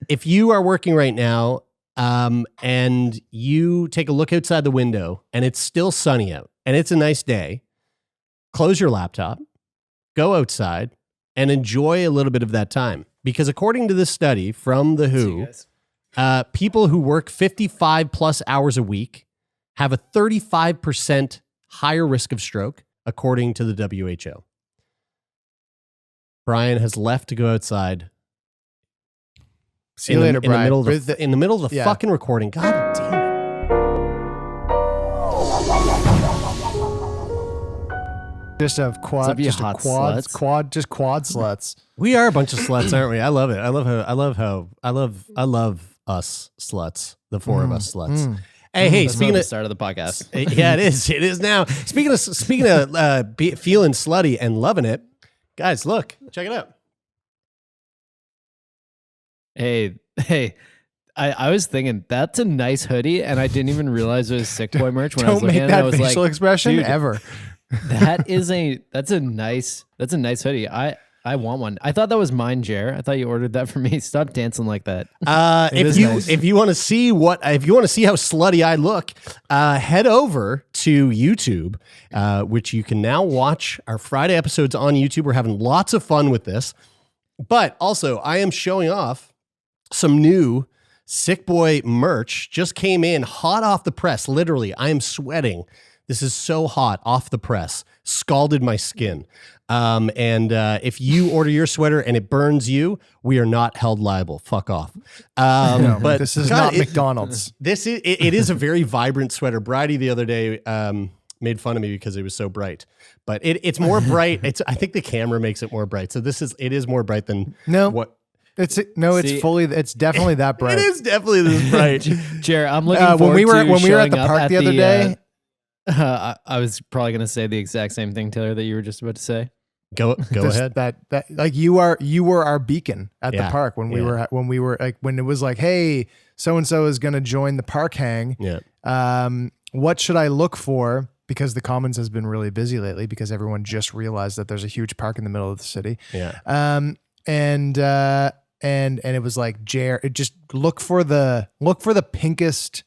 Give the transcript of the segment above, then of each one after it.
if you are working right now, and you take a look outside the window and it's still sunny out and it's a nice day, close your laptop, go outside, and enjoy a little bit of that time. Because according to this study from the WHO, people who work 55 plus hours a week have a 35% higher risk of stroke, according to the WHO. Brian has left to go outside. See you later, Brian. In the middle of the fucking recording. God damn it. Just a quad sluts. We are a bunch of sluts, aren't we? I love it. I love us sluts. The four of us sluts. Hey, speaking of the start of the podcast. Yeah, it is. It is now. Speaking of feeling slutty and loving it, guys, look, check it out. Hey, I was thinking that's a nice hoodie, and I didn't even realize it was Sick Boy merch when I was looking at it. Don't make that facial expression ever. That's a nice hoodie. I want one. I thought that was mine, Jer. I thought you ordered that for me. Stop dancing like that. If you want to see how slutty I look, head over to YouTube, which you can now watch our Friday episodes on YouTube. We're having lots of fun with this, but also I am showing off some new Sick Boy merch. Just came in hot off the press. Literally, I am sweating. This is so hot off the press. Scalded my skin. If you order your sweater and it burns you, we are not held liable. Fuck off. No, but this is not McDonald's. It is a very vibrant sweater. Bridie the other day made fun of me because it was so bright, but it's more bright. I think the camera makes it more bright. So it is more bright than what. It's definitely that bright. It is definitely this bright. Jared, I'm looking forward when we were at the park the other day. I was probably going to say the exact same thing, Taylor, that you were just about to say. Go ahead. That like you were our beacon at the park when we were like, when it was like, hey, so and so is going to join the park hang. Yeah. What should I look for? Because the Commons has been really busy lately because everyone just realized that there's a huge park in the middle of the city. Yeah. And it was like, just look for the pinkest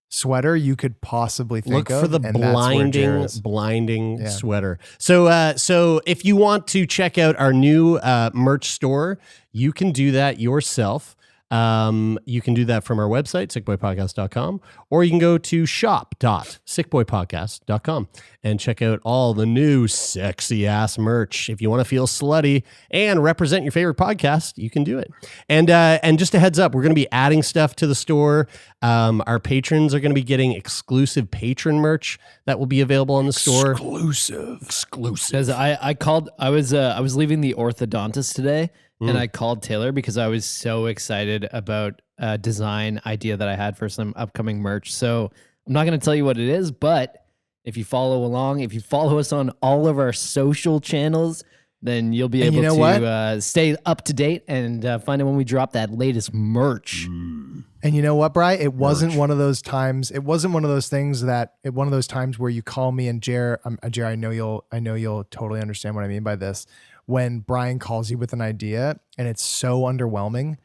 sweater you could possibly think of. Look for the blinding sweater. So if you want to check out our new merch store, you can do that yourself. You can do that from our website, sickboypodcast.com, or you can go to shop.sickboypodcast.com and check out all the new sexy ass merch. If you want to feel slutty and represent your favorite podcast, you can do it. And just a heads up, we're going to be adding stuff to the store. Our patrons are going to be getting exclusive patron merch that will be available on the store. Exclusive. Because I was leaving the orthodontist today. And I called Taylor because I was so excited about a design idea that I had for some upcoming merch. So I'm not going to tell you what it is, but if you follow along, if you follow us on all of our social channels, then you'll be able to stay up to date and find out when we drop that latest merch. And you know what, Bri? It wasn't one of those times. It wasn't one of those things one of those times where you call me and Jer, I know you'll totally understand what I mean by this. When Brian calls you with an idea and it's so underwhelming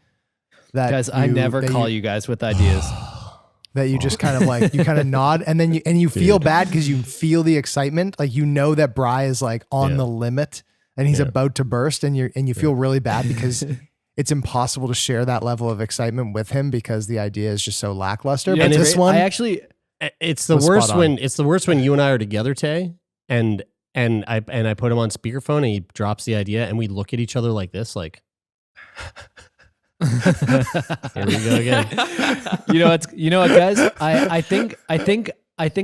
that guys, I never call you guys with ideas. That you just kind of like, you kind of nod and then you feel bad because you feel the excitement. Like, you know that Bri is like on the limit and he's about to burst and you feel really bad because it's impossible to share that level of excitement with him because the idea is just so lackluster. Yeah, but this one, it's the worst when you and I are together, Tay, and I put him on speakerphone and he drops the idea and we look at each other like this, like, here we go again. You know what, guys? I think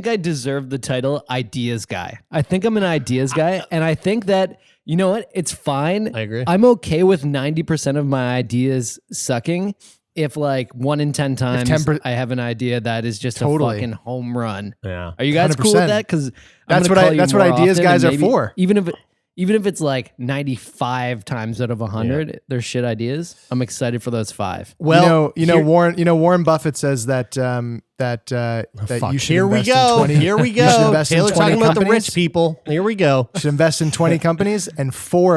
I deserve the title ideas guy. I think I'm an ideas guy, and I think that, you know what? It's fine. I agree. I'm okay with 90% of my ideas sucking. If like 1 in 10 times I have an idea that is just a fucking home run. Yeah. Are you guys 100%. Cool with that? Because that's what ideas guys are for. Even if it's like 95 times out of 100, they're shit ideas. I'm excited for those 5. Well, Warren Buffett says that you should invest in 20. Here we go. Taylor talking about the rich people. Here we go. You should invest in 20 companies and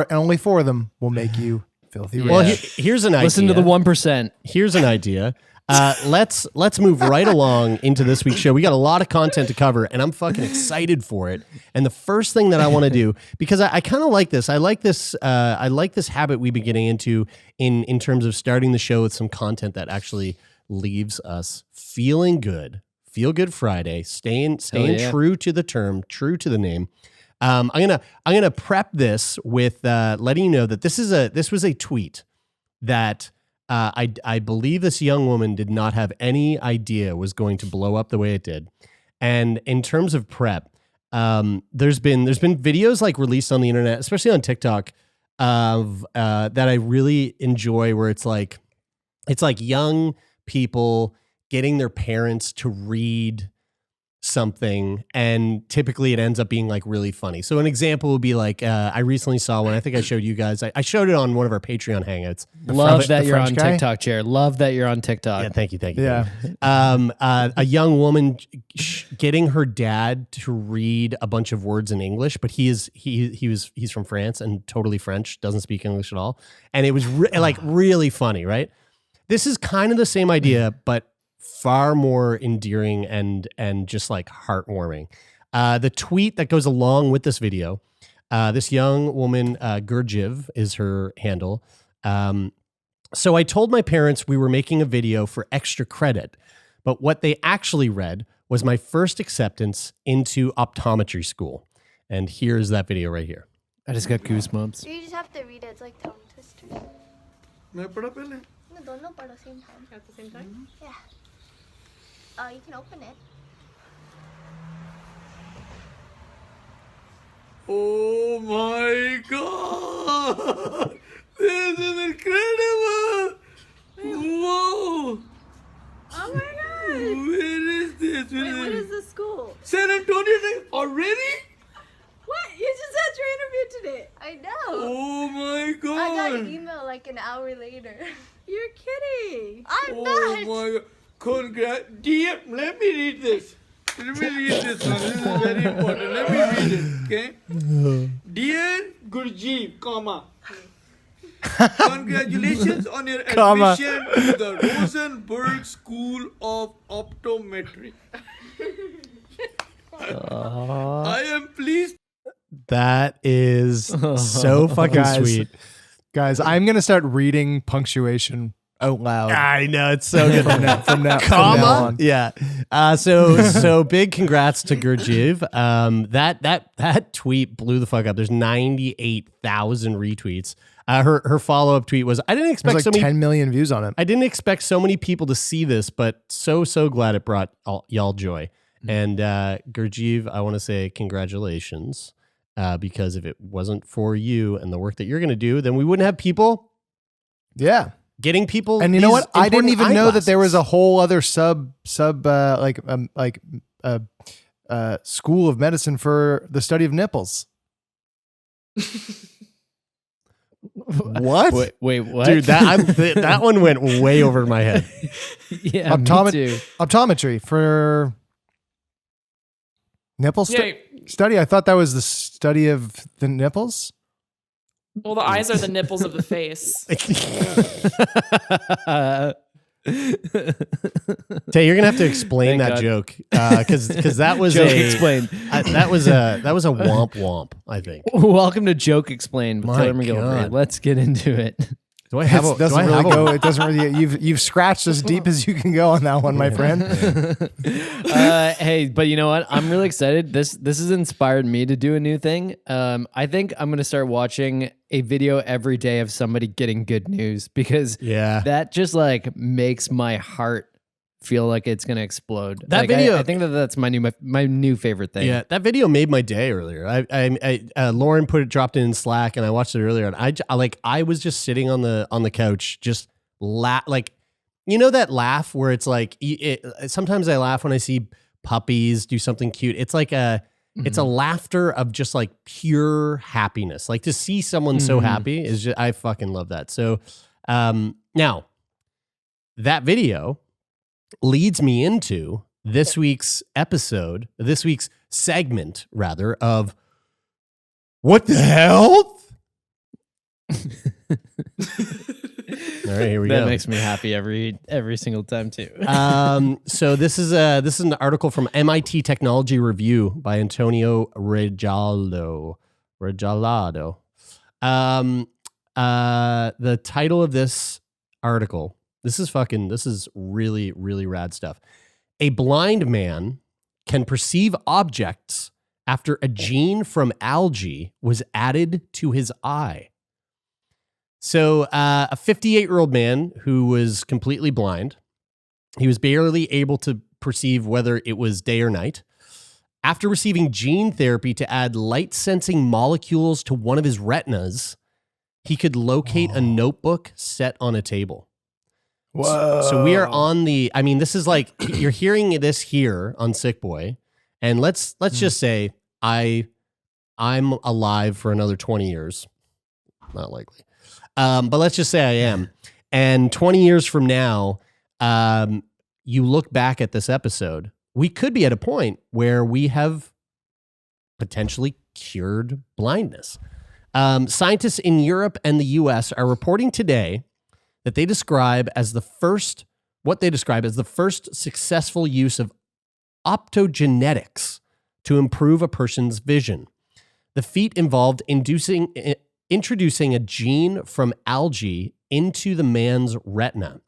only 4 of them will make you Filthy Well, rich. here's an idea. Listen to the 1%. Here's an idea. Let's move right along into this week's show. We got a lot of content to cover, and I'm fucking excited for it. And the first thing that I want to do, because I kind of like this, I like this habit we've been getting into in terms of starting the show with some content that actually leaves us feeling good. Feel Good Friday, staying true to the term, true to the name. I'm gonna prep this with letting you know that this was a tweet that I believe this young woman did not have any idea was going to blow up the way it did. And in terms of prep, there's been videos like released on the internet, especially on TikTok, of that I really enjoy, where it's like young people getting their parents to read something, and typically it ends up being like really funny. So an example would be like, I recently saw one, I think I showed you guys, I showed it on one of our Patreon hangouts. Love that you're on French guy? TikTok, Chair. Love that you're on TikTok. Yeah, thank you. Yeah. A young woman getting her dad to read a bunch of words in English, but he's from France and totally French, doesn't speak English at all, and it was really funny, right? This is kind of the same idea, but far more endearing and just like heartwarming. The tweet that goes along with this video, this young woman, Gurjiv is her handle. So I told my parents we were making a video for extra credit, but what they actually read was my first acceptance into optometry school. And here's that video right here. I just got goosebumps. You just have to read it. It's like tongue twister. मैं पढ़ा पहले No, don't paro same time. At the same time? Yeah. You can open it. Oh my god! This is incredible! Whoa! Oh my god! Where is this? Wait, what is the school? San Antonio already? What? You just had your interview today. I know. Oh my I got an god! email like an hour later. You're kidding. I'm Oh not. my god! Congrats! Dear, let me read this. Let me read this one. This is very important. Let me read it, okay? Dear Gurjeev, comma. Congratulations on your Comma. admission to the Rosenberg School of Optometry. I am pleased. That is so fucking Guys. sweet. Guys, I'm going to start reading punctuation out loud. I know, it's so good. from now Comma? on. Yeah. So big congrats to Gurjiv. That tweet blew the fuck up. There's 98,000 retweets. Her follow-up tweet was, I didn't There's expect like so many 10 million views on it. I didn't expect so many people to see this, but so glad it brought y'all joy. And Gurjiv, I want to say congratulations, because if it wasn't for you and the work that you're going to do, then we wouldn't have people Yeah. getting people. And you know these what? I didn't important even know that there was a eyeglasses. whole other school of medicine for the study of nipples. What? Wait, what? Dude, that one went way over my head. yeah, me too. Optometry for nipple study. I thought that was the study of the nipples. Well, the eyes are the nipples of the face. Tay, you're gonna have to explain Thank that God. joke, because that was Joke a explained. that was a womp womp. I think. Welcome to Joke Explained with My Taylor McGillivray. God. Let's get into it. Do I have? It doesn't really go. It doesn't really. You've scratched as deep as you can go on that one, my friend. Hey, but you know what? I'm really excited. This has inspired me to do a new thing. I think I'm gonna start watching a video every day of somebody getting good news, because Yeah. that just like makes my heart feel like it's gonna explode. That Like, video- I think that's my new favorite thing. Yeah, that video made my day earlier. Lauren dropped it in Slack, and I watched it earlier. And I was just sitting on the couch, just like, you know, that laugh where it's like, sometimes I laugh when I see puppies do something cute. It's like it's a laughter of just like pure happiness. Like to see someone so happy is just, I fucking love that. So now that video leads me into this week's segment rather, of What the Hell? All right, here we That go. makes me happy every single time too. So this is an article from MIT Technology Review by Antonio Regalado. The title of this article. This is really, really rad stuff. A blind man can perceive objects after a gene from algae was added to his eye. So a 58-year-old man who was completely blind, he was barely able to perceive whether it was day or night. After receiving gene therapy to add light-sensing molecules to one of his retinas, he could locate a notebook set on a table. Whoa. So we are on this is like, you're hearing this here on Sick Boy, and let's just say I'm alive for another 20 years. Not likely. But let's just say I am. And 20 years from now, you look back at this episode, we could be at a point where we have potentially cured blindness. Scientists in Europe and the US are reporting today that they describe as the first successful use of optogenetics to improve a person's vision. The feat involved introducing a gene from algae into the man's retina.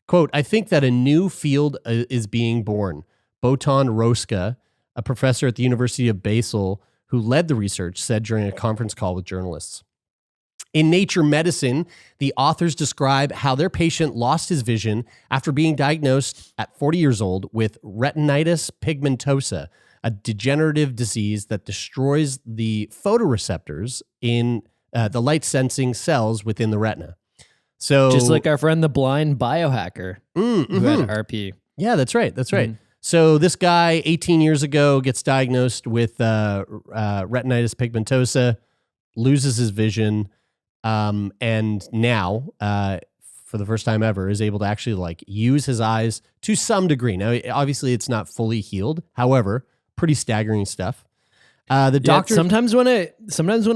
Quote, I think that a new field is being born. Botan Roska, a professor at the University of Basel who led the research, said during a conference call with journalists. In Nature Medicine, the authors describe how their patient lost his vision after being diagnosed at 40 years old with retinitis pigmentosa, a degenerative disease that destroys the photoreceptors in the light-sensing cells within the retina. So, just like our friend, the blind biohacker who had RP. Yeah, that's right. That's right. So this guy, 18 years ago, gets diagnosed with retinitis pigmentosa, loses his vision, and now, for the first time ever, is able to actually like use his eyes to some degree. Now, obviously, it's not fully healed. However, pretty staggering stuff. The doctor. Sometimes when I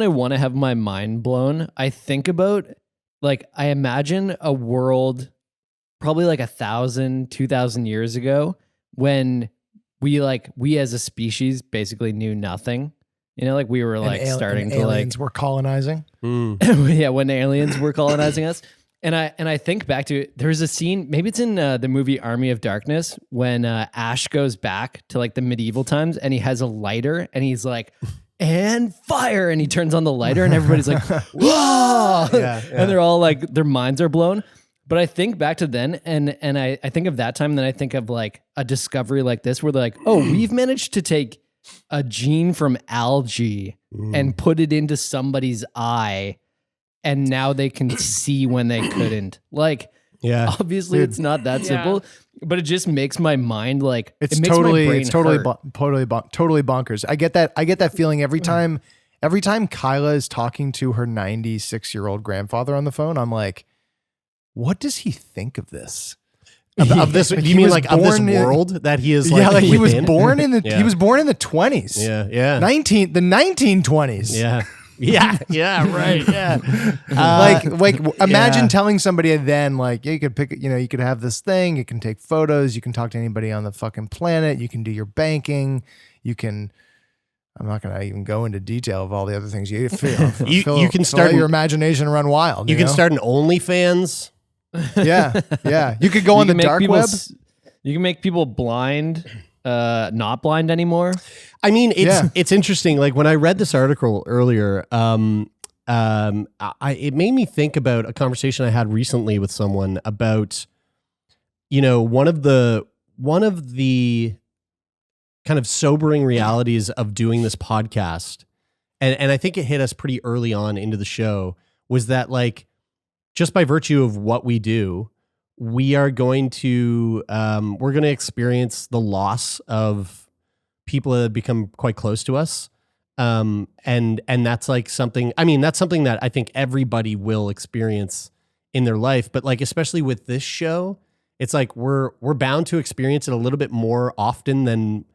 want to have my mind blown, I think about I imagine a world probably like 1,000, 2,000 years ago when we as a species basically knew nothing. You know, we were starting to aliens were colonizing. Yeah, when aliens were colonizing us. And I think back to, there's a scene, maybe it's in the movie Army of Darkness, when Ash goes back to the medieval times and he has a lighter and he's like, and fire, and he turns on the lighter and everybody's like, whoa, and they're all their minds are blown. But I think back to then and I think of that time, and then I think of a discovery like this where they're like, oh, we've managed to take a gene from algae and put it into somebody's eye, and now they can see when they couldn't. Obviously it's not that simple, but it just makes my mind it's it makes totally my brain totally hurt. totally bonkers. I get that feeling every time Kyla is talking to her 96-year-old grandfather on the phone. I'm like, what does he think of this? Of this, do you mean of this world that he is he was within? born in the he was born in the 20s. Yeah. The 1920s. Yeah. Yeah, right. Yeah. Imagine telling somebody then, you could pick, you could have this thing, you can take photos, you can talk to anybody on the fucking planet, you can do your banking, you can, I'm not going to even go into detail of all the other things you feel. You can start your imagination run wild. You can start an OnlyFans. Yeah. You could go on the dark web. You can make people blind, not blind anymore. I mean, it's interesting. When I read this article earlier, it made me think about a conversation I had recently with someone about, one of the kind of sobering realities of doing this podcast, and I think it hit us pretty early on into the show, was that just by virtue of what we do, we are going to experience the loss of people that have become quite close to us. And that's something, that's something that I think everybody will experience in their life. But especially with this show, it's we're bound to experience it a little bit more often than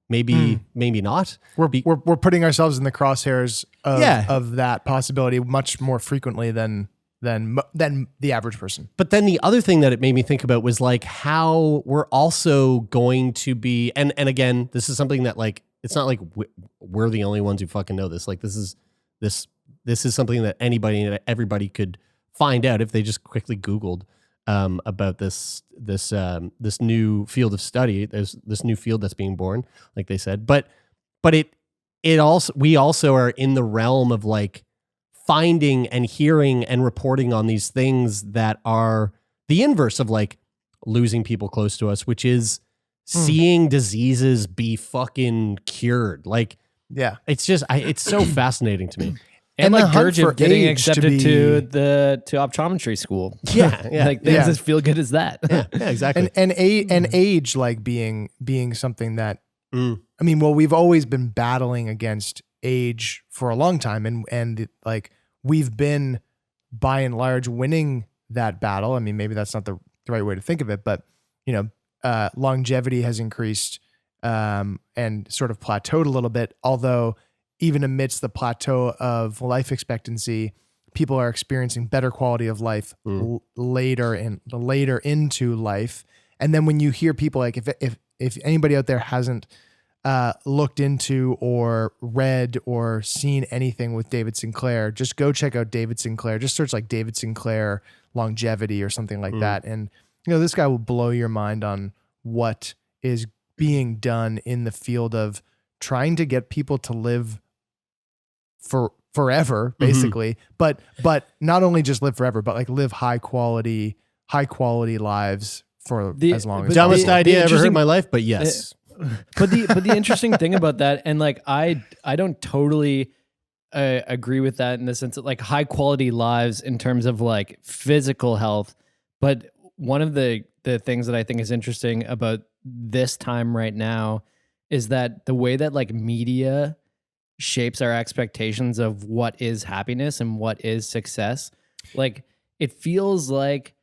maybe not. We're putting ourselves in the crosshairs of that possibility much more frequently than than the average person. But then the other thing that it made me think about was like how we're also going to be, and again, this is something that like, it's not like we're the only ones who fucking know this. Like this is something that anybody and everybody could find out if they just quickly Googled about this new field of study. There's this new field that's being born, like they said. But it also, we also are in the realm of like finding and hearing and reporting on these things that are the inverse of like losing people close to us, which is seeing diseases be fucking cured. Like, yeah, it's just, it's so fascinating to me. And the like hunt Gurj for of getting age to accepted be- to optometry school. Yeah, yeah. Like things as feel good as that. Yeah, exactly. and age like being something that I mean, well, we've always been battling against age for a long time, and like we've been by and large winning that battle. I mean, maybe that's not the right way to think of it, but you know, longevity has increased and sort of plateaued a little bit. Although even amidst the plateau of life expectancy, people are experiencing better quality of life later into life. And then when you hear people like, if anybody out there hasn't looked into or read or seen anything with David Sinclair, just go check out David Sinclair. Just search like David Sinclair longevity or something like that. And, you know, this guy will blow your mind on what is being done in the field of trying to get people to live for forever, basically, but not only just live forever, but like live high quality lives for as long as dumbest possible. idea I ever heard in my life, but yes. But the interesting thing about that, and like I don't totally agree with that in the sense that like high quality lives in terms of like physical health. But one of the things that I think is interesting about this time right now is that the way that like media shapes our expectations of what is happiness and what is success. Like it feels like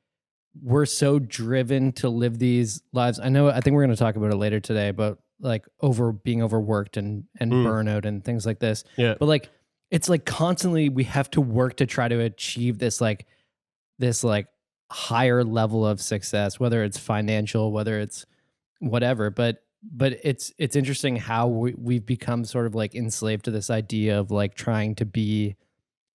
we're so driven to live these lives. I think we're going to talk about it later today, but like being overworked and burnout and things like this. Yeah. But like, it's like constantly we have to work to try to achieve this higher level of success, whether it's financial, whether it's whatever. But it's interesting how we've become sort of like enslaved to this idea of like trying to be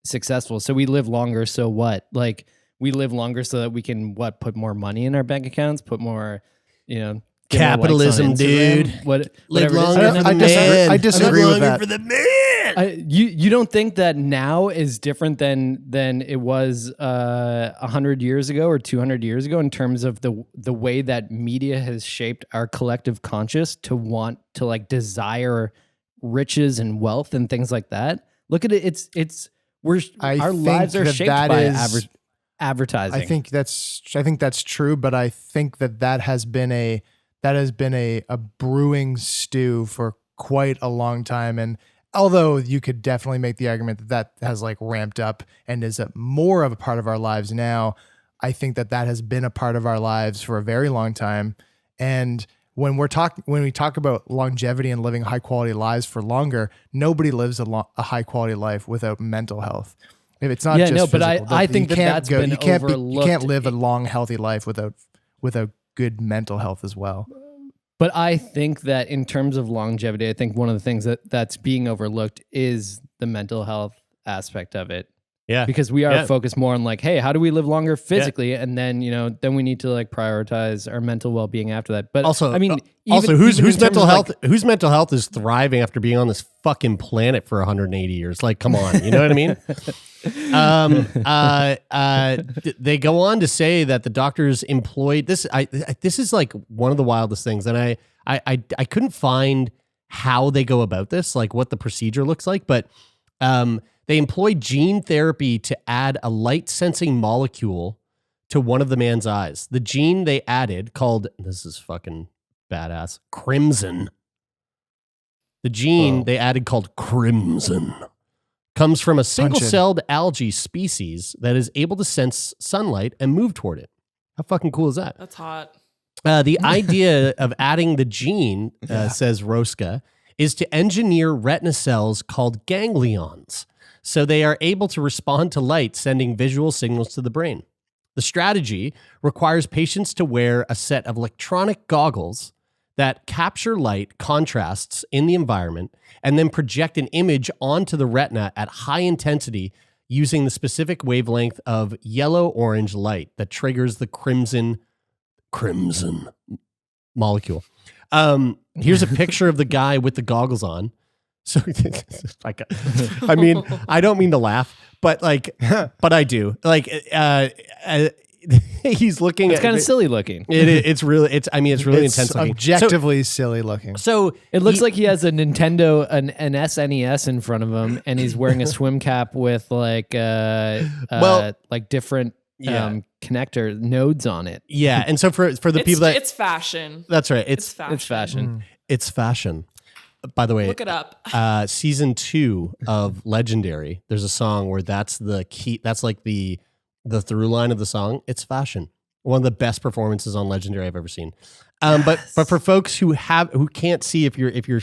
successful. So we live longer. So what? Like we live longer so that we can put more money in our bank accounts, put more, you know, get more likes on Capitalism, Instagram, dude. Live longer for the man. I disagree with Live longer that. for the man. You don't think that now is different than it was 100 years ago or 200 years ago in terms of the way that media has shaped our collective conscious to want to like desire riches and wealth and things like that? Look at it. Our lives are shaped by advertising. I think that's true, but I think that has been a brewing stew for quite a long time. And although you could definitely make the argument that has like ramped up and is more of a part of our lives now, I think that has been a part of our lives for a very long time. And when we talk about longevity and living high quality lives for longer, nobody lives a high quality life without mental health. If it's not but I think that's been overlooked. You can't live a long, healthy life without good mental health as well. But I think that in terms of longevity, I think one of the things that's being overlooked is the mental health aspect of it. Yeah. Because we are focused more on like, hey, how do we live longer physically? Yeah. And then, then we need to like prioritize our mental well-being after that. But also, I mean, whose mental health is thriving after being on this fucking planet for 180 years? Like, come on, you know what I mean? They go on to say that the doctors employed this. This is like one of the wildest things. And I couldn't find how they go about this, like what the procedure looks like, but, they employed gene therapy to add a light sensing molecule to one of the man's eyes. The gene they added called, this is fucking badass, crimson. The gene they added called crimson comes from a single-celled algae species that is able to sense sunlight and move toward it. How fucking cool is that? That's hot. The idea of adding the gene, says Roska, is to engineer retina cells called ganglions. so they are able to respond to light, sending visual signals to the brain. The strategy requires patients to wear a set of electronic goggles that capture light contrasts in the environment and then project an image onto the retina at high intensity using the specific wavelength of yellow-orange light that triggers the crimson molecule. Here's a picture of the guy with the goggles on. So, I mean, I don't mean to laugh, but I do. He's looking. It's kind of silly looking. It's really intense looking. Objectively silly looking. So it looks like he has a Nintendo, an SNES in front of him, and he's wearing a swim cap with like different connector nodes on it. Yeah, and so for the people that it's fashion. That's right. It's fashion. It's fashion. It's fashion. By the way, Look it up. Season 2 of Legendary, there's a song where that's the key. That's like the through line of the song. It's fashion. One of the best performances on Legendary I've ever seen. But for folks who can't see, if you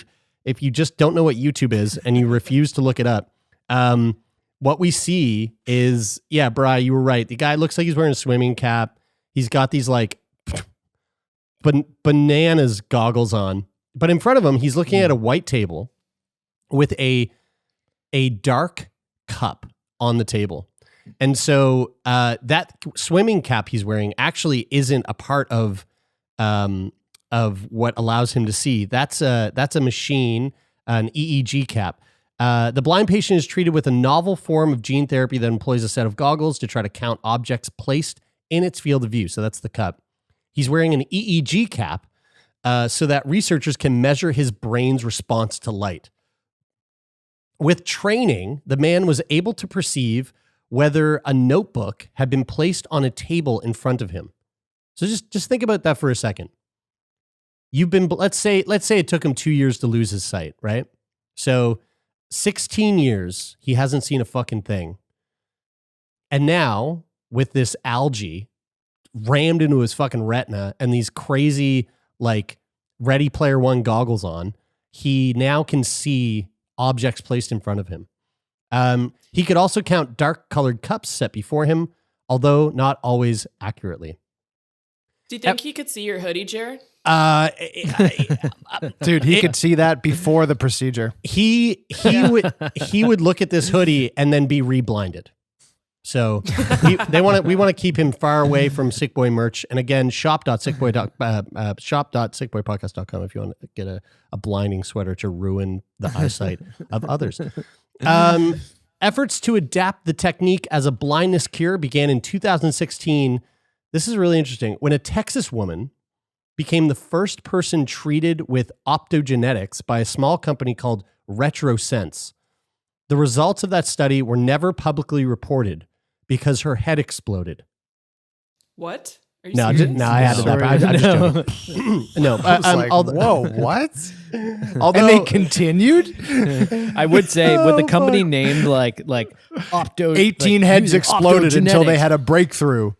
just don't know what YouTube is and you refuse to look it up, what we see is, Bri, you were right. The guy looks like he's wearing a swimming cap. He's got these like bananas goggles on. But in front of him, he's looking at a white table with a dark cup on the table. And so that swimming cap he's wearing actually isn't a part of what allows him to see. That's a machine, an EEG cap. The blind patient is treated with a novel form of gene therapy that employs a set of goggles to try to count objects placed in its field of view. So that's the cup. He's wearing an EEG cap so that researchers can measure his brain's response to light. With training, the man was able to perceive whether a notebook had been placed on a table in front of him. So just think about that for a second. Let's say it took him 2 years to lose his sight, right? So 16 years, he hasn't seen a fucking thing. And now, with this algae rammed into his fucking retina and these crazy, like, Ready Player One goggles on, he now can see objects placed in front of him. He could also count dark-colored cups set before him, although not always accurately. Do you think he could see your hoodie, Jared? Dude, he could see that before the procedure. He would look at this hoodie and then be reblinded. So we want to keep him far away from Sick Boy merch. And again, shop.sickboypodcast.com if you want to get a blinding sweater to ruin the eyesight of others. Efforts to adapt the technique as a blindness cure began in 2016. This is really interesting. When a Texas woman became the first person treated with optogenetics by a small company called RetroSense. The results of that study were never publicly reported because her head exploded. What? Are you No, serious? I added that. I'm just joking. No, Whoa, what? Although, And they continued? I would say with the company named like Opto, 18 like, heads using exploded until they optogenetics. had a breakthrough.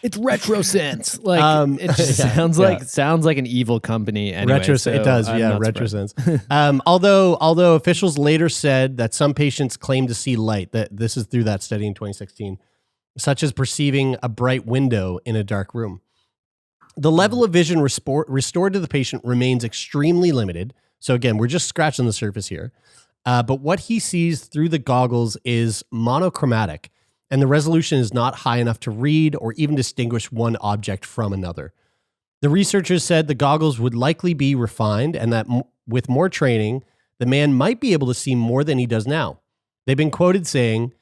It's RetroSense. Like it just sounds like an evil company. Anyway, it does, RetroSense. Although officials later said that some patients claim to see light. That this is through that study in 2016, such as perceiving a bright window in a dark room. The level of vision restored to the patient remains extremely limited. So again, we're just scratching the surface here. But what he sees through the goggles is monochromatic, and the resolution is not high enough to read or even distinguish one object from another. The researchers said the goggles would likely be refined and that with more training, the man might be able to see more than he does now. They've been quoted saying,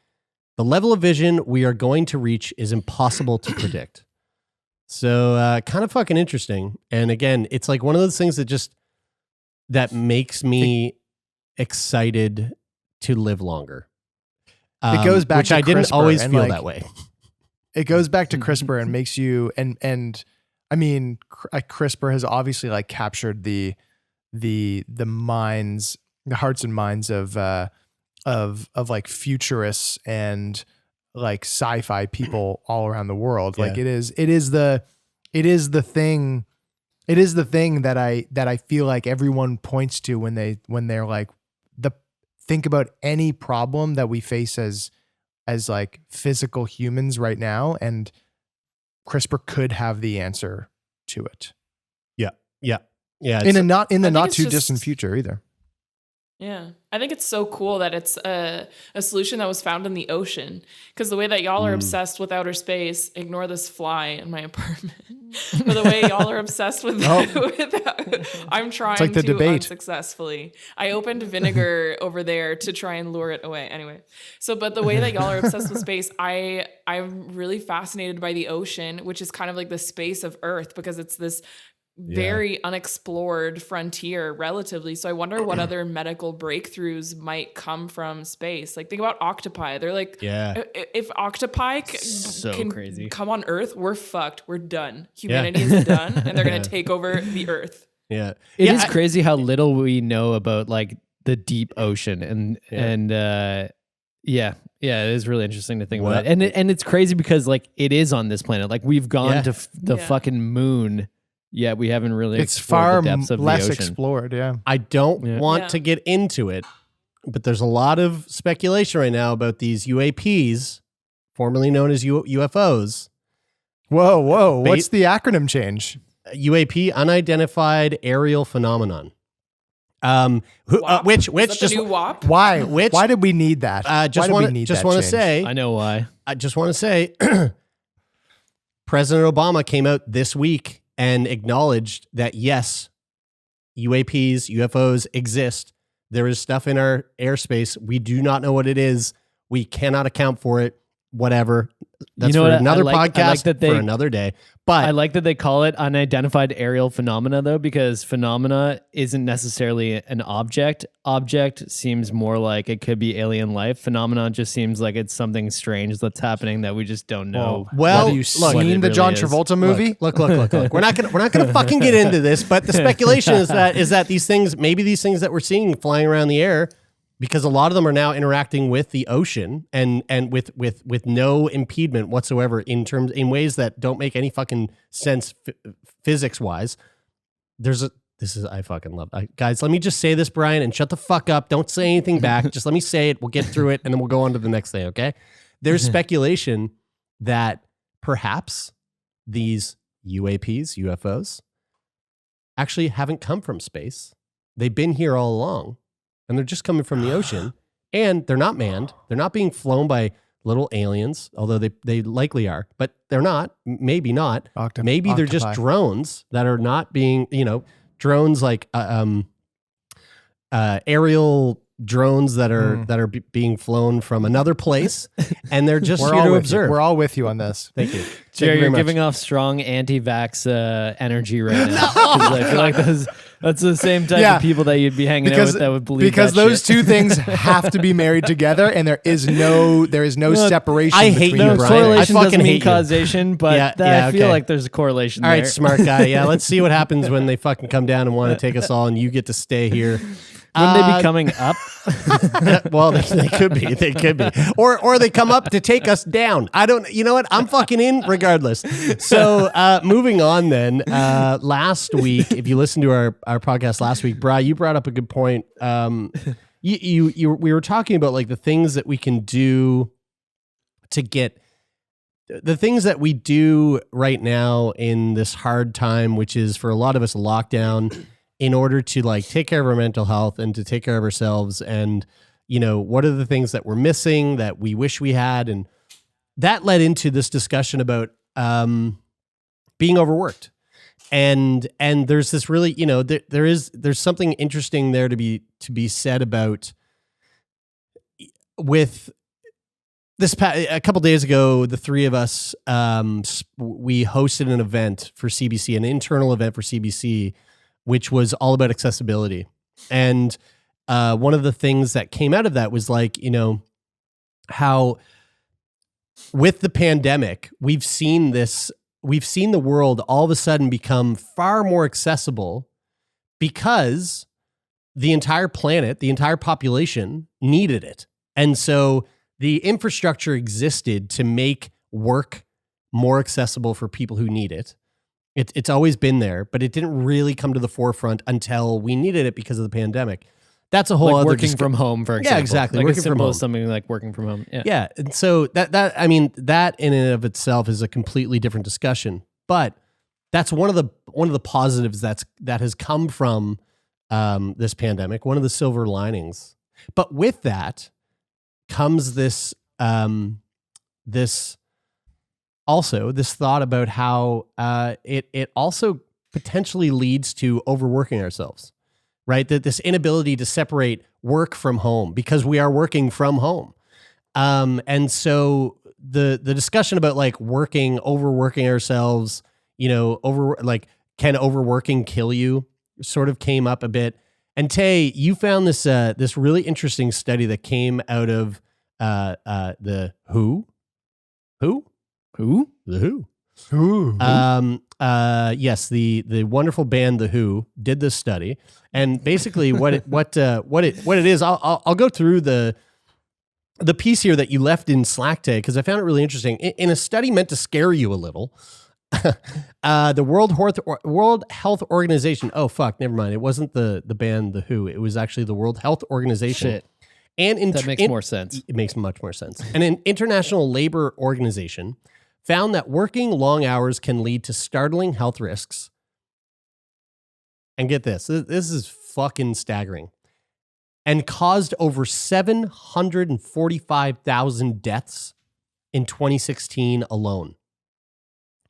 "The level of vision we are going to reach is impossible to predict." So kind of fucking interesting. And again, it's like one of those things that makes me excited to live longer. It goes back which to I didn't CRISPR always and, feel like, that way. It goes back to CRISPR and makes you and I mean CRISPR has obviously like captured the minds, the hearts and minds of like futurists and like sci-fi people all around the world. Yeah. Like it is the thing that I feel like everyone points to when they're like, the think about any problem that we face as like physical humans right now, and CRISPR could have the answer to it. Yeah. In the not it's too just- distant future either. Yeah. I think it's so cool that it's a solution that was found in the ocean. Because the way that y'all are obsessed with outer space, ignore this fly in my apartment. But the way y'all are obsessed with, I'm trying like the to debate. unsuccessfully. I opened vinegar over there to try and lure it away. Anyway, but the way that y'all are obsessed with space, I'm really fascinated by the ocean, which is kind of like the space of Earth, because it's this very unexplored frontier relatively. So I wonder what other medical breakthroughs might come from space. Like, think about octopi. They're like, if octopi can crazy. come on Earth, we're fucked. We're done. Humanity is done, and they're going to take over the Earth. Yeah. It is crazy how little we know about like the deep ocean and it is really interesting to think about. And it's crazy because like it is on this planet. Like we've gone to the fucking moon. Yeah, we haven't really. It's explored far the depths of less the ocean. explored. Yeah. I don't want to get into it, but there's a lot of speculation right now about these UAPs, formerly known as UFOs. Whoa. What's the acronym change? UAP, unidentified aerial phenomenon. Which Is that just the new WAP? Why? Which- Why did we need that? just want to say, I know why. I just want to say, President Obama came out this week and acknowledged that yes, UAPs, UFOs exist. There is stuff in our airspace. We do not know what it is. We cannot account for it. Whatever. That's for another podcast for another day. But I like that they call it unidentified aerial phenomena, though, because phenomena isn't necessarily an object. Object seems more like it could be alien life. Phenomena just seems like it's something strange that's happening that we just don't know. Well, have you seen the John Travolta movie? Look. We're not gonna fucking get into this, but the speculation is that these things that we're seeing flying around the air, because a lot of them are now interacting with the ocean and with no impediment whatsoever in ways that don't make any fucking sense physics wise. I fucking love guys. Let me just say this, Brian, and shut the fuck up. Don't say anything back. Just let me say it. We'll get through it, and then we'll go on to the next thing. Okay? There's speculation that perhaps these UAPs, UFOs, actually haven't come from space. They've been here all along. And they're just coming from the ocean, and they're not manned. They're not being flown by little aliens, although they likely are, but they're not. Maybe not. Maybe they're just drones that are not being, drones like aerial drones that are being flown from another place, and they're just here to observe. We're all with you on this. Thank you. Jerry, you're giving off strong anti-vax energy right now. 'Cause I feel like that's the same type of people that you'd be hanging out with that would believe because that those shit. two things have to be married together, and there is no separation. I hate between you, them. Brian. Correlation I doesn't fucking mean hate you. causation, but I feel like there's a correlation All there. right, smart guy. Yeah, let's see what happens when they fucking come down and want to take us all, and you get to stay here. Wouldn't they be coming up? Well, they could be. They could be. Or they come up to take us down. I don't, you know what? I'm fucking in regardless. So moving on then. Last week, if you listened to our podcast last week, Bri, you brought up a good point. We were talking about like the things that we can do to get the things that we do right now in this hard time, which is for a lot of us lockdown, in order to like take care of our mental health and to take care of ourselves. And, what are the things that we're missing that we wish we had? And that led into this discussion about being overworked. And there's this really, there's something interesting there to be said about with this a couple days ago, the three of us, we hosted an event for CBC, an internal event for CBC, which was all about accessibility. And one of the things that came out of that was like, how with the pandemic, we've seen the world all of a sudden become far more accessible because the entire planet, the entire population needed it. And so the infrastructure existed to make work more accessible for people who need it. It's always been there, but it didn't really come to the forefront until we needed it because of the pandemic. that's a whole Like other working from home, for example. exactly. Like Working as from simple home. as something like working from home. Yeah. Yeah. And so that I mean, that in and of itself is a completely different discussion. But that's one of the positives that has come from this pandemic, one of the silver linings. But with that comes this this thought about how it also potentially leads to overworking ourselves, right? That this inability to separate work from home because we are working from home. And so the discussion about like overworking ourselves, can overworking kill you sort of came up a bit. And Tay, you found this really interesting study that came out of the Who? The Who. Yes, the wonderful band The Who did this study, and basically what it is. I'll go through the piece here that you left in Slack, Tay, because I found it really interesting. In a study meant to scare you a little, the World Health Organization. Oh fuck, never mind. It wasn't the band The Who. It was actually the World Health Organization. Shit. And That makes more sense. It makes much more sense. And an International Labor Organization found that working long hours can lead to startling health risks. And get this. This is fucking staggering. And caused over 745,000 deaths in 2016 alone.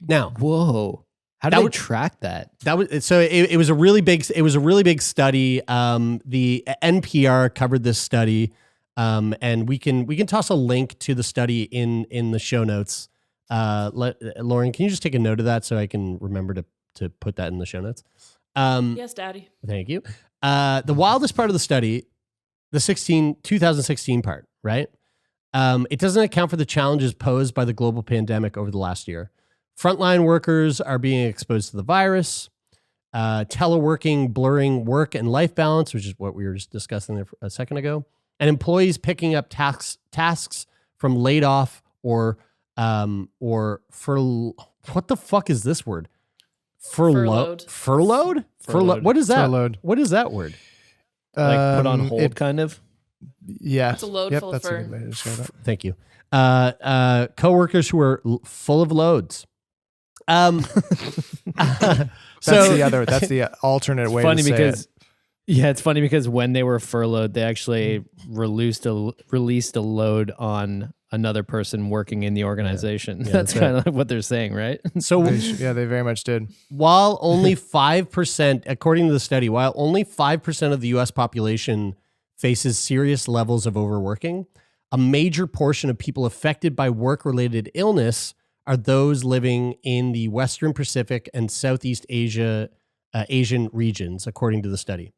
Now, whoa. How did they track that? That was so. It was a really big. It was a really big study. The NPR covered this study, and we can toss a link to the study in the show notes. Lauren, can you just take a note of that so I can remember to put that in the show notes? Yes, Daddy. Thank you. The wildest part of the study, the 2016 part, right? It doesn't account for the challenges posed by the global pandemic over the last year. Frontline workers are being exposed to the virus, teleworking, blurring work and life balance, which is what we were just discussing there a second ago, and employees picking up tasks from laid off or what the fuck is this word? Furloughed? What is that? Furloughed. What is that word? Like put on hold, kind of? Yeah. It's a load full of that's a fur. good way to describe it. Thank you. Coworkers who are full of loads. That's the alternate way Funny to say because it. yeah, it's funny because when they were furloughed, they actually released a load on another person working in the organization. That's kind of what they're saying, right? So They very much did. while only 5%, according to the study, while only 5% of the U.S. population faces serious levels of overworking, a major portion of people affected by work-related illness are those living in the Western Pacific and Southeast Asian regions, according to the study.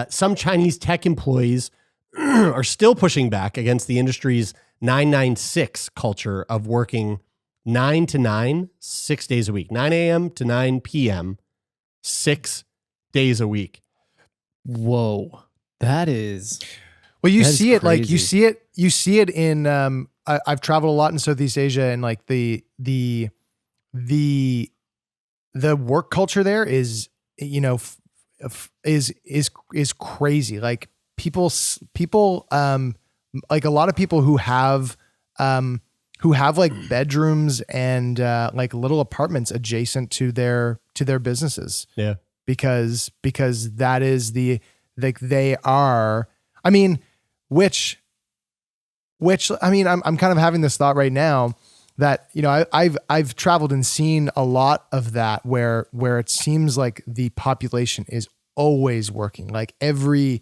Some Chinese tech employees are still pushing back against the industry's 996 culture of working 9 to 9, 6 days a week, 9 a.m. to 9 p.m., 6 days a week. Whoa. That is... Well, you That is see it like crazy. you see it in I've traveled a lot in Southeast Asia, and like the work culture there is, is crazy. Like people like a lot of people who have like bedrooms and like little apartments adjacent to their businesses. Yeah. Because that is they are, I mean, which I mean, I'm kind of having this thought right now that, I've traveled and seen a lot of that where it seems like the population is always working. Like every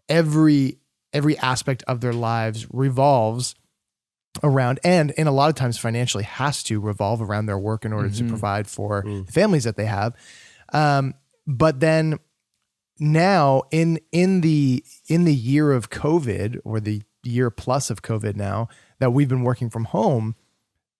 aspect of their lives revolves around, and a lot of times financially has to revolve around their work in order to provide for the families that they have. But then now in the year of COVID, or the year plus of COVID now that we've been working from home,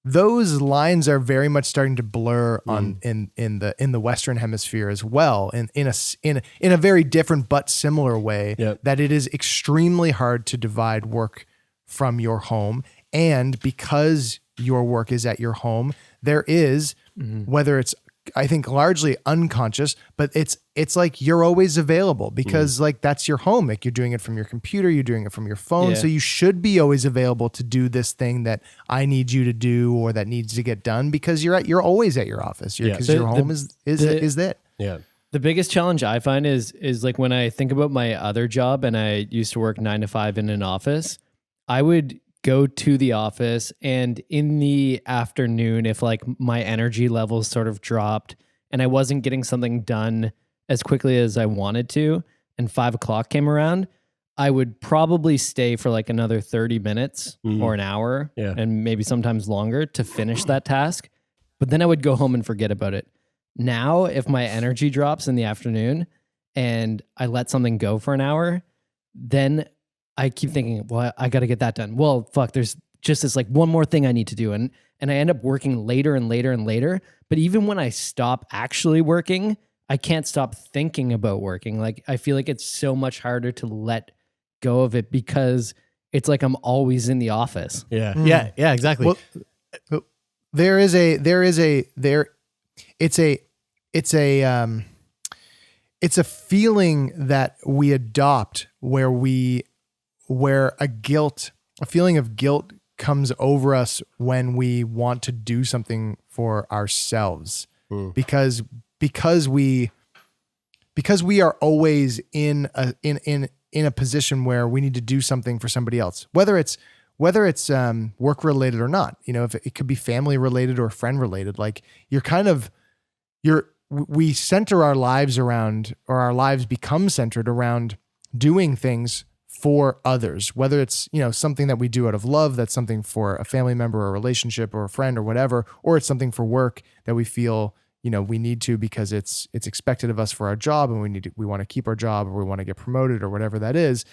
those lines are very much starting to blur in the Western hemisphere as well, in a very different but similar way. Yep. That it is extremely hard to divide work from your home, and because your work is at your home, there is, whether it's I think largely unconscious, but it's like you're always available because like that's your home. Like you're doing it from your computer, you're doing it from your phone. Yeah. So you should be always available to do this thing that I need you to do or that needs to get done because you're always at your office. Because your home is that. Yeah. The biggest challenge I find is like when I think about my other job and I used to work 9 to 5 in an office, I would go to the office and in the afternoon, if like my energy levels sort of dropped and I wasn't getting something done as quickly as I wanted to, and 5 o'clock came around, I would probably stay for like another 30 minutes or an hour and maybe sometimes longer to finish that task. But then I would go home and forget about it. Now, if my energy drops in the afternoon and I let something go for an hour, then I keep thinking, well, I got to get that done. Well, fuck, there's just this like one more thing I need to do. And I end up working later and later and later. But even when I stop actually working, I can't stop thinking about working. Like, I feel like it's so much harder to let go of it because it's like I'm always in the office. Yeah. Yeah, exactly. Well, it's a feeling that we adopt where a feeling of guilt comes over us when we want to do something for ourselves because we are always in a position where we need to do something for somebody else, whether it's work related or not. You know, if it could be family related or friend related, like we center our lives around, or our lives become centered around doing things for others, whether it's, you know, something that we do out of love, that's something for a family member or a relationship or a friend or whatever, or it's something for work that we feel, you know, we need to because it's expected of us for our job and we want to keep our job or we want to get promoted or whatever that is.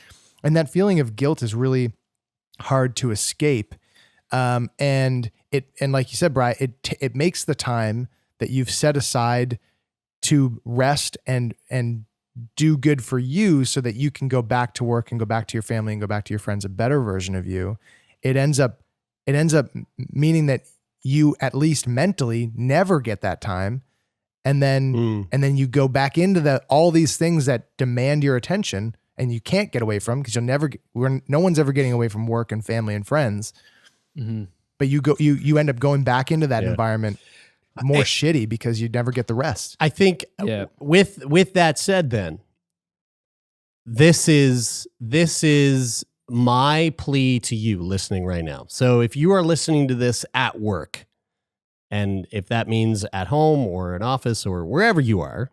And that feeling of guilt is really hard to escape. And like you said, Brian, it makes the time that you've set aside to rest and do good for you so that you can go back to work and go back to your family and go back to your friends, a better version of you. It ends up meaning that you, at least mentally, never get that time. And then you go back into all these things that demand your attention and you can't get away from, because no one's ever getting away from work and family and friends. Mm-hmm. But you end up going back into that environment more shitty because you never get the rest. I think with that said, then this is my plea to you listening right now. So if you are listening to this at work, and if that means at home or an office or wherever you are,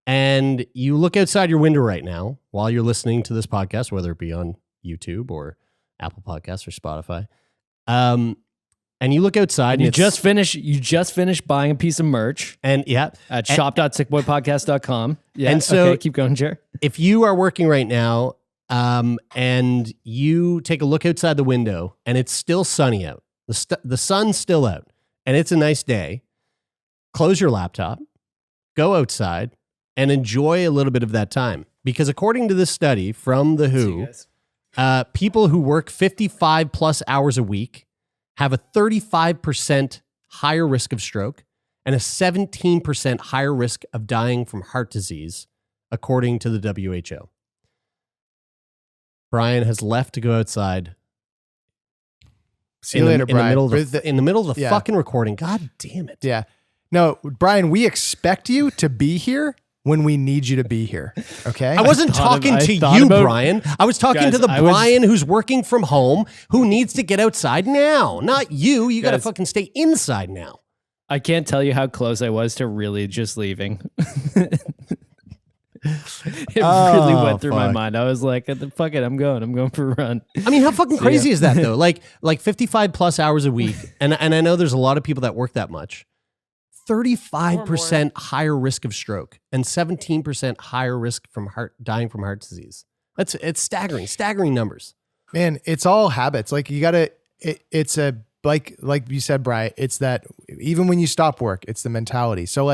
and you look outside your window right now while you're listening to this podcast, whether it be on YouTube or Apple Podcasts or Spotify, and you look outside and you just finished buying a piece of merch at shop.sickboypodcast.com. Yeah. And so keep going, Jer. If you are working right now, and you take a look outside the window and it's still sunny out, the sun's still out and it's a nice day, close your laptop, go outside and enjoy a little bit of that time. Because according to this study from the WHO, people who work 55 plus hours a week have a 35% higher risk of stroke and a 17% higher risk of dying from heart disease, according to the WHO. Brian has left to go outside. See you later, Brian. In the middle of the fucking recording. God damn it. Yeah. No, Brian, we expect you to be here when we need you to be here. Okay. I wasn't talking to you, Brian. I was talking to the Brian who's working from home who needs to get outside now. Not you. You got to fucking stay inside now. I can't tell you how close I was to really just leaving. It really went through my mind. I was like, fuck it, I'm going for a run. I mean, how fucking crazy is that though? Like 55 plus hours a week. And I know there's a lot of people that work that much. 35% higher risk of stroke and 17% higher risk from dying from heart disease. It's staggering numbers. Man, it's all habits. Like you gotta, like you said, Brian, it's that even when you stop work, it's the mentality. So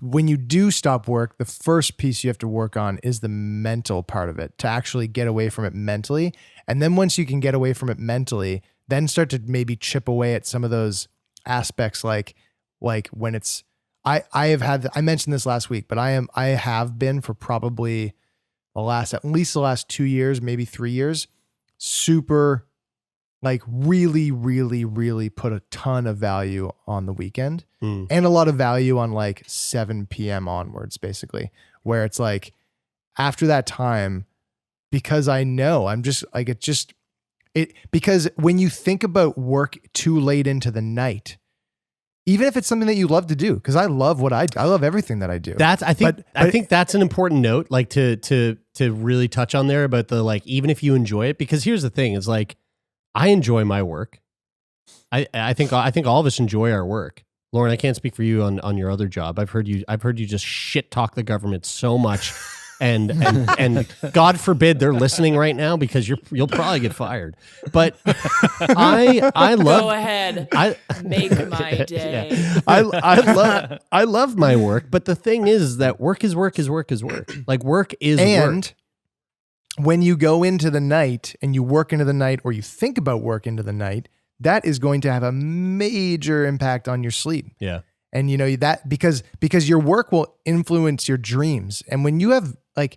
when you do stop work, the first piece you have to work on is the mental part of it, to actually get away from it mentally. And then once you can get away from it mentally, then start to maybe chip away at some of those aspects, like like when it's, I mentioned this last week, but I have been for probably at least the last 2 years, maybe 3 years, super like really, really, really put a ton of value on the weekend and a lot of value on like 7 p.m. onwards, basically, where it's like after that time, because I know I'm just like, because when you think about work too late into the night, even if it's something that you love to do, because I love what I love everything that I do. I think that's an important note, like to really touch on there about the, like, even if you enjoy it, because here's the thing, is like, I enjoy my work. I think all of us enjoy our work. Lauren, I can't speak for you on your other job. I've heard you just shit talk the government so much. And God forbid they're listening right now, because you'll probably get fired. But I love. Go ahead. Make my day. Yeah. I love my work, but the thing is that work is work is work is work. Like work is work. When you go into the night and you work into the night, or you think about work into the night, that is going to have a major impact on your sleep. Yeah. And you know that because your work will influence your dreams. And when you have like,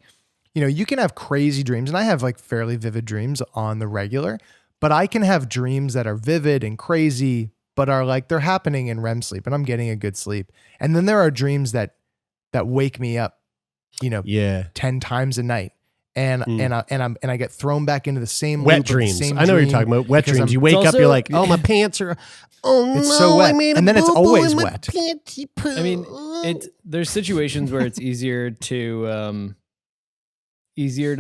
you know, you can have crazy dreams, and I have like fairly vivid dreams on the regular, but I can have dreams that are vivid and crazy, but are like they're happening in REM sleep and I'm getting a good sleep. And then there are dreams that wake me up, you know, 10 times a night. And I get thrown back into the same wet loop dreams. Same I know what you're dream talking about. Wet dreams. because You wake up, also- you're like, oh, my pants are. Oh It's no, so wet. I made a And then it's boo-boo always in my wet. panty poo. I mean, there's situations where it's easier to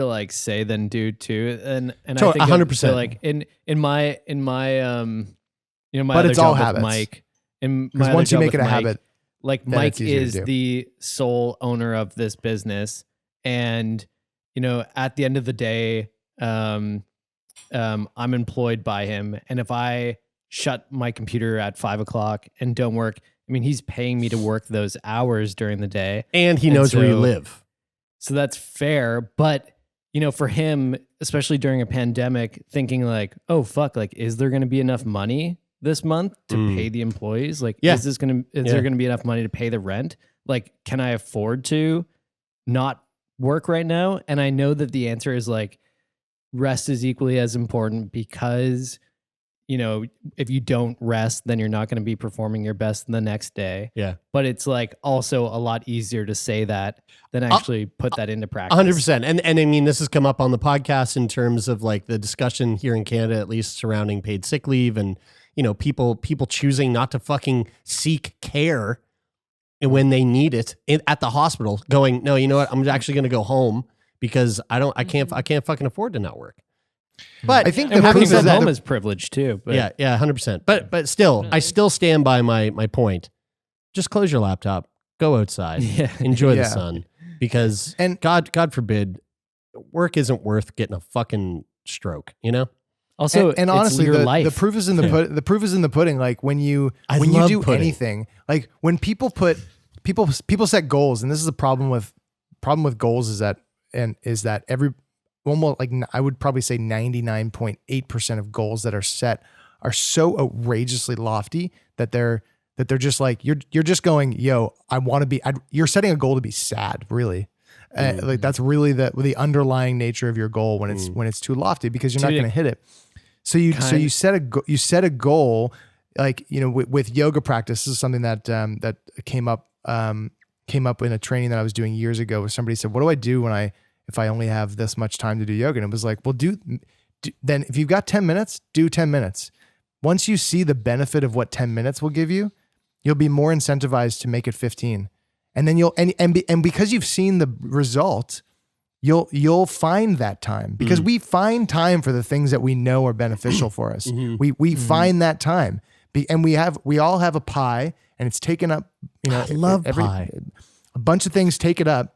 like say than do too, and So, I think 100%. so like in my you know, my But other it's all job with habits. Mike, in my Because other once you job make with it a Mike, habit, like then Mike it's easier to is do. the sole owner of this business, and you know, at the end of the day, I'm employed by him, and if I shut my computer at 5 o'clock and don't work, I mean, he's paying me to work those hours during the day, and he knows where you live. so that's fair. But you know, for him, especially during a pandemic, thinking like, oh fuck, like, is there going to be enough money this month to pay the employees? Like, Yeah. is there going to be enough money to pay the rent? Like, can I afford to not work right now? And I know that the answer is like, rest is equally as important, because you know, if you don't rest, then you're not going to be performing your best the next day. Yeah. But it's like also a lot easier to say that than actually put that into practice. 100%. And I mean, this has come up on the podcast in terms of like the discussion here in Canada, at least surrounding paid sick leave, and, you know, people choosing not to fucking seek care when they need it at the hospital, going, no, you know what? I'm actually going to go home because I can't fucking afford to not work. But I think And the working proof is from that home the- is privilege too. But yeah, 100%. But still, I still stand by my point. Just close your laptop, go outside, Yeah. enjoy the Yeah. sun, because And- God forbid, work isn't worth getting a fucking stroke, you know? also, and honestly, it's your the life. proof is in the proof is in the pudding. Like when you I do love pudding. anything, like when people set goals, and this is the problem with goals is that every almost like I would probably say 99.8% of goals that are set are so outrageously lofty that they're just like you're just going, yo, I want to be. You're setting a goal to be sad, really. Like that's really the underlying nature of your goal when it's too lofty, because you're not Dude, going to hit it. So you set a goal, like, you know, with yoga practice. This is something that that came up in a training that I was doing years ago, where somebody said, what do I do if I only have this much time to do yoga? And it was like, well, then if you've got 10 minutes, do 10 minutes. Once you see the benefit of what 10 minutes will give you, you'll be more incentivized to make it 15. And then and because you've seen the result, you'll find that time, because we find time for the things that we know are beneficial for us. We find that time, and we all have a pie, and it's taken up, you know, I love pie. A bunch of things take it up,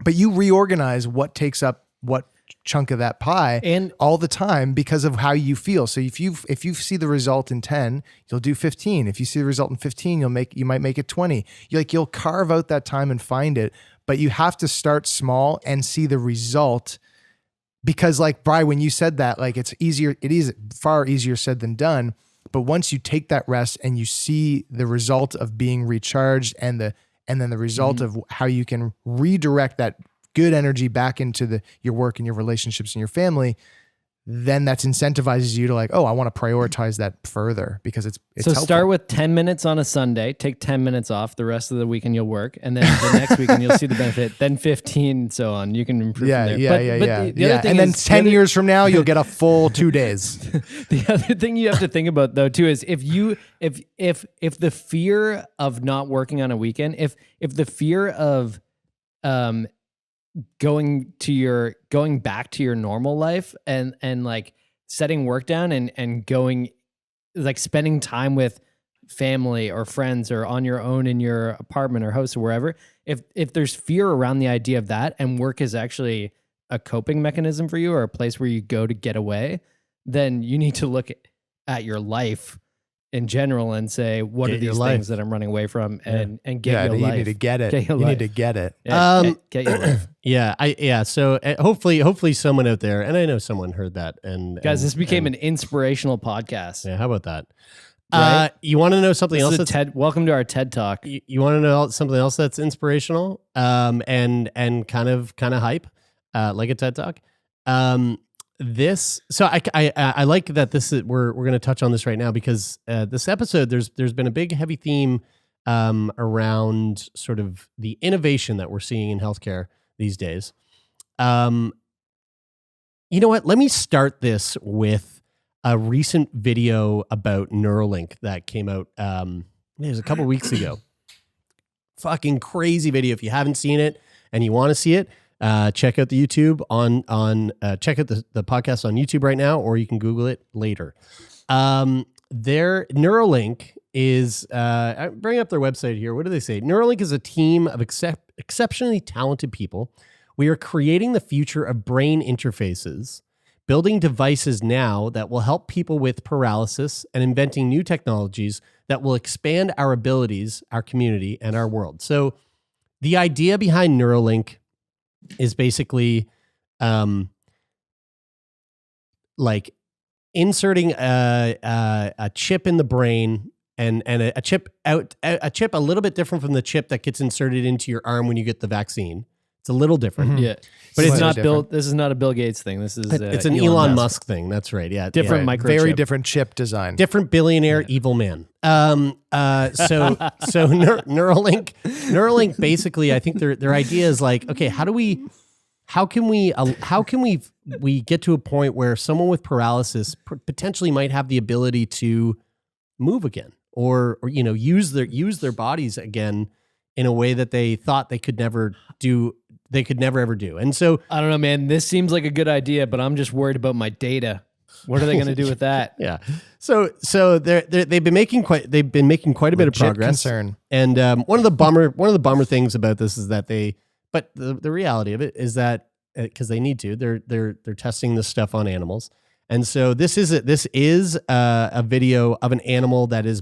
but you reorganize what takes up what chunk of that pie And- all the time because of how you feel. So if you see the result in 10, you'll do 15. If you see the result in 15, you might make it 20. You'll carve out that time and find it, but you have to start small and see the result. Because like, Bri, when you said that, like, it is far easier said than done. But once you take that rest and you see the result of being recharged and then the result of how you can redirect that good energy back into your work and your relationships and your family, then that incentivizes you to like, oh, I want to prioritize that further because it's so helpful. Start with 10 minutes on a Sunday, take 10 minutes off, the rest of the weekend you'll work, and then the next weekend you'll see the benefit, then 15, so on. You can improve from there. The other thing and then is, 10 years from now, you'll get a full 2 days. The other thing you have to think about though too is if the fear of not working on a weekend, if the fear of going back to your normal life and like setting work down and going like spending time with family or friends or on your own in your apartment or house or wherever, if there's fear around the idea of that and work is actually a coping mechanism for you or a place where you go to get away, then you need to look at your life in general and say, what are these things that I'm running away from and get your life. You need to get it. You need to get it. Yeah, get your life. So hopefully someone out there, and I know someone heard that. And guys, this became an inspirational podcast. Yeah, how about that? Right? You want to know something else? Welcome to our TED Talk. You want to know something else that's inspirational, and kind of hype, like a TED Talk. So I like that we're going to touch on this right now because this episode there's been a big heavy theme around sort of the innovation that we're seeing in healthcare these days. You know what? Let me start this with a recent video about Neurolink that came out it was a couple weeks ago. Fucking crazy video. If you haven't seen it and you want to see it, check out the YouTube check out the podcast on YouTube right now, or you can Google it later. Their Neurolink is, bring up their website here. What do they say? Neurolink is a team of exceptionally talented people. We are creating the future of brain interfaces, building devices now that will help people with paralysis and inventing new technologies that will expand our abilities, our community, and our world. So the idea behind Neurolink is basically like inserting a chip in the brain and a chip a little bit different from the chip that gets inserted into your arm when you get the vaccine. It's a little different. Yeah. But it's not Bill. This is not a Bill Gates thing. This is it's an Elon Musk thing. That's right. Yeah. Different microchip. Very different chip design. Different billionaire evil man. So Neuralink basically, I think their idea is like, okay, how can we get to a point where someone with paralysis potentially might have the ability to move again or use their bodies again in a way that they thought they could never ever do. And so I don't know, man, this seems like a good idea, but I'm just worried about my data. What are they going to do with that? Yeah. So they've been making quite a bit of progress. Concern. And one of the bummer things about this is that but the reality of it is that because they need to, they're testing this stuff on animals. And so this is a video of an animal that has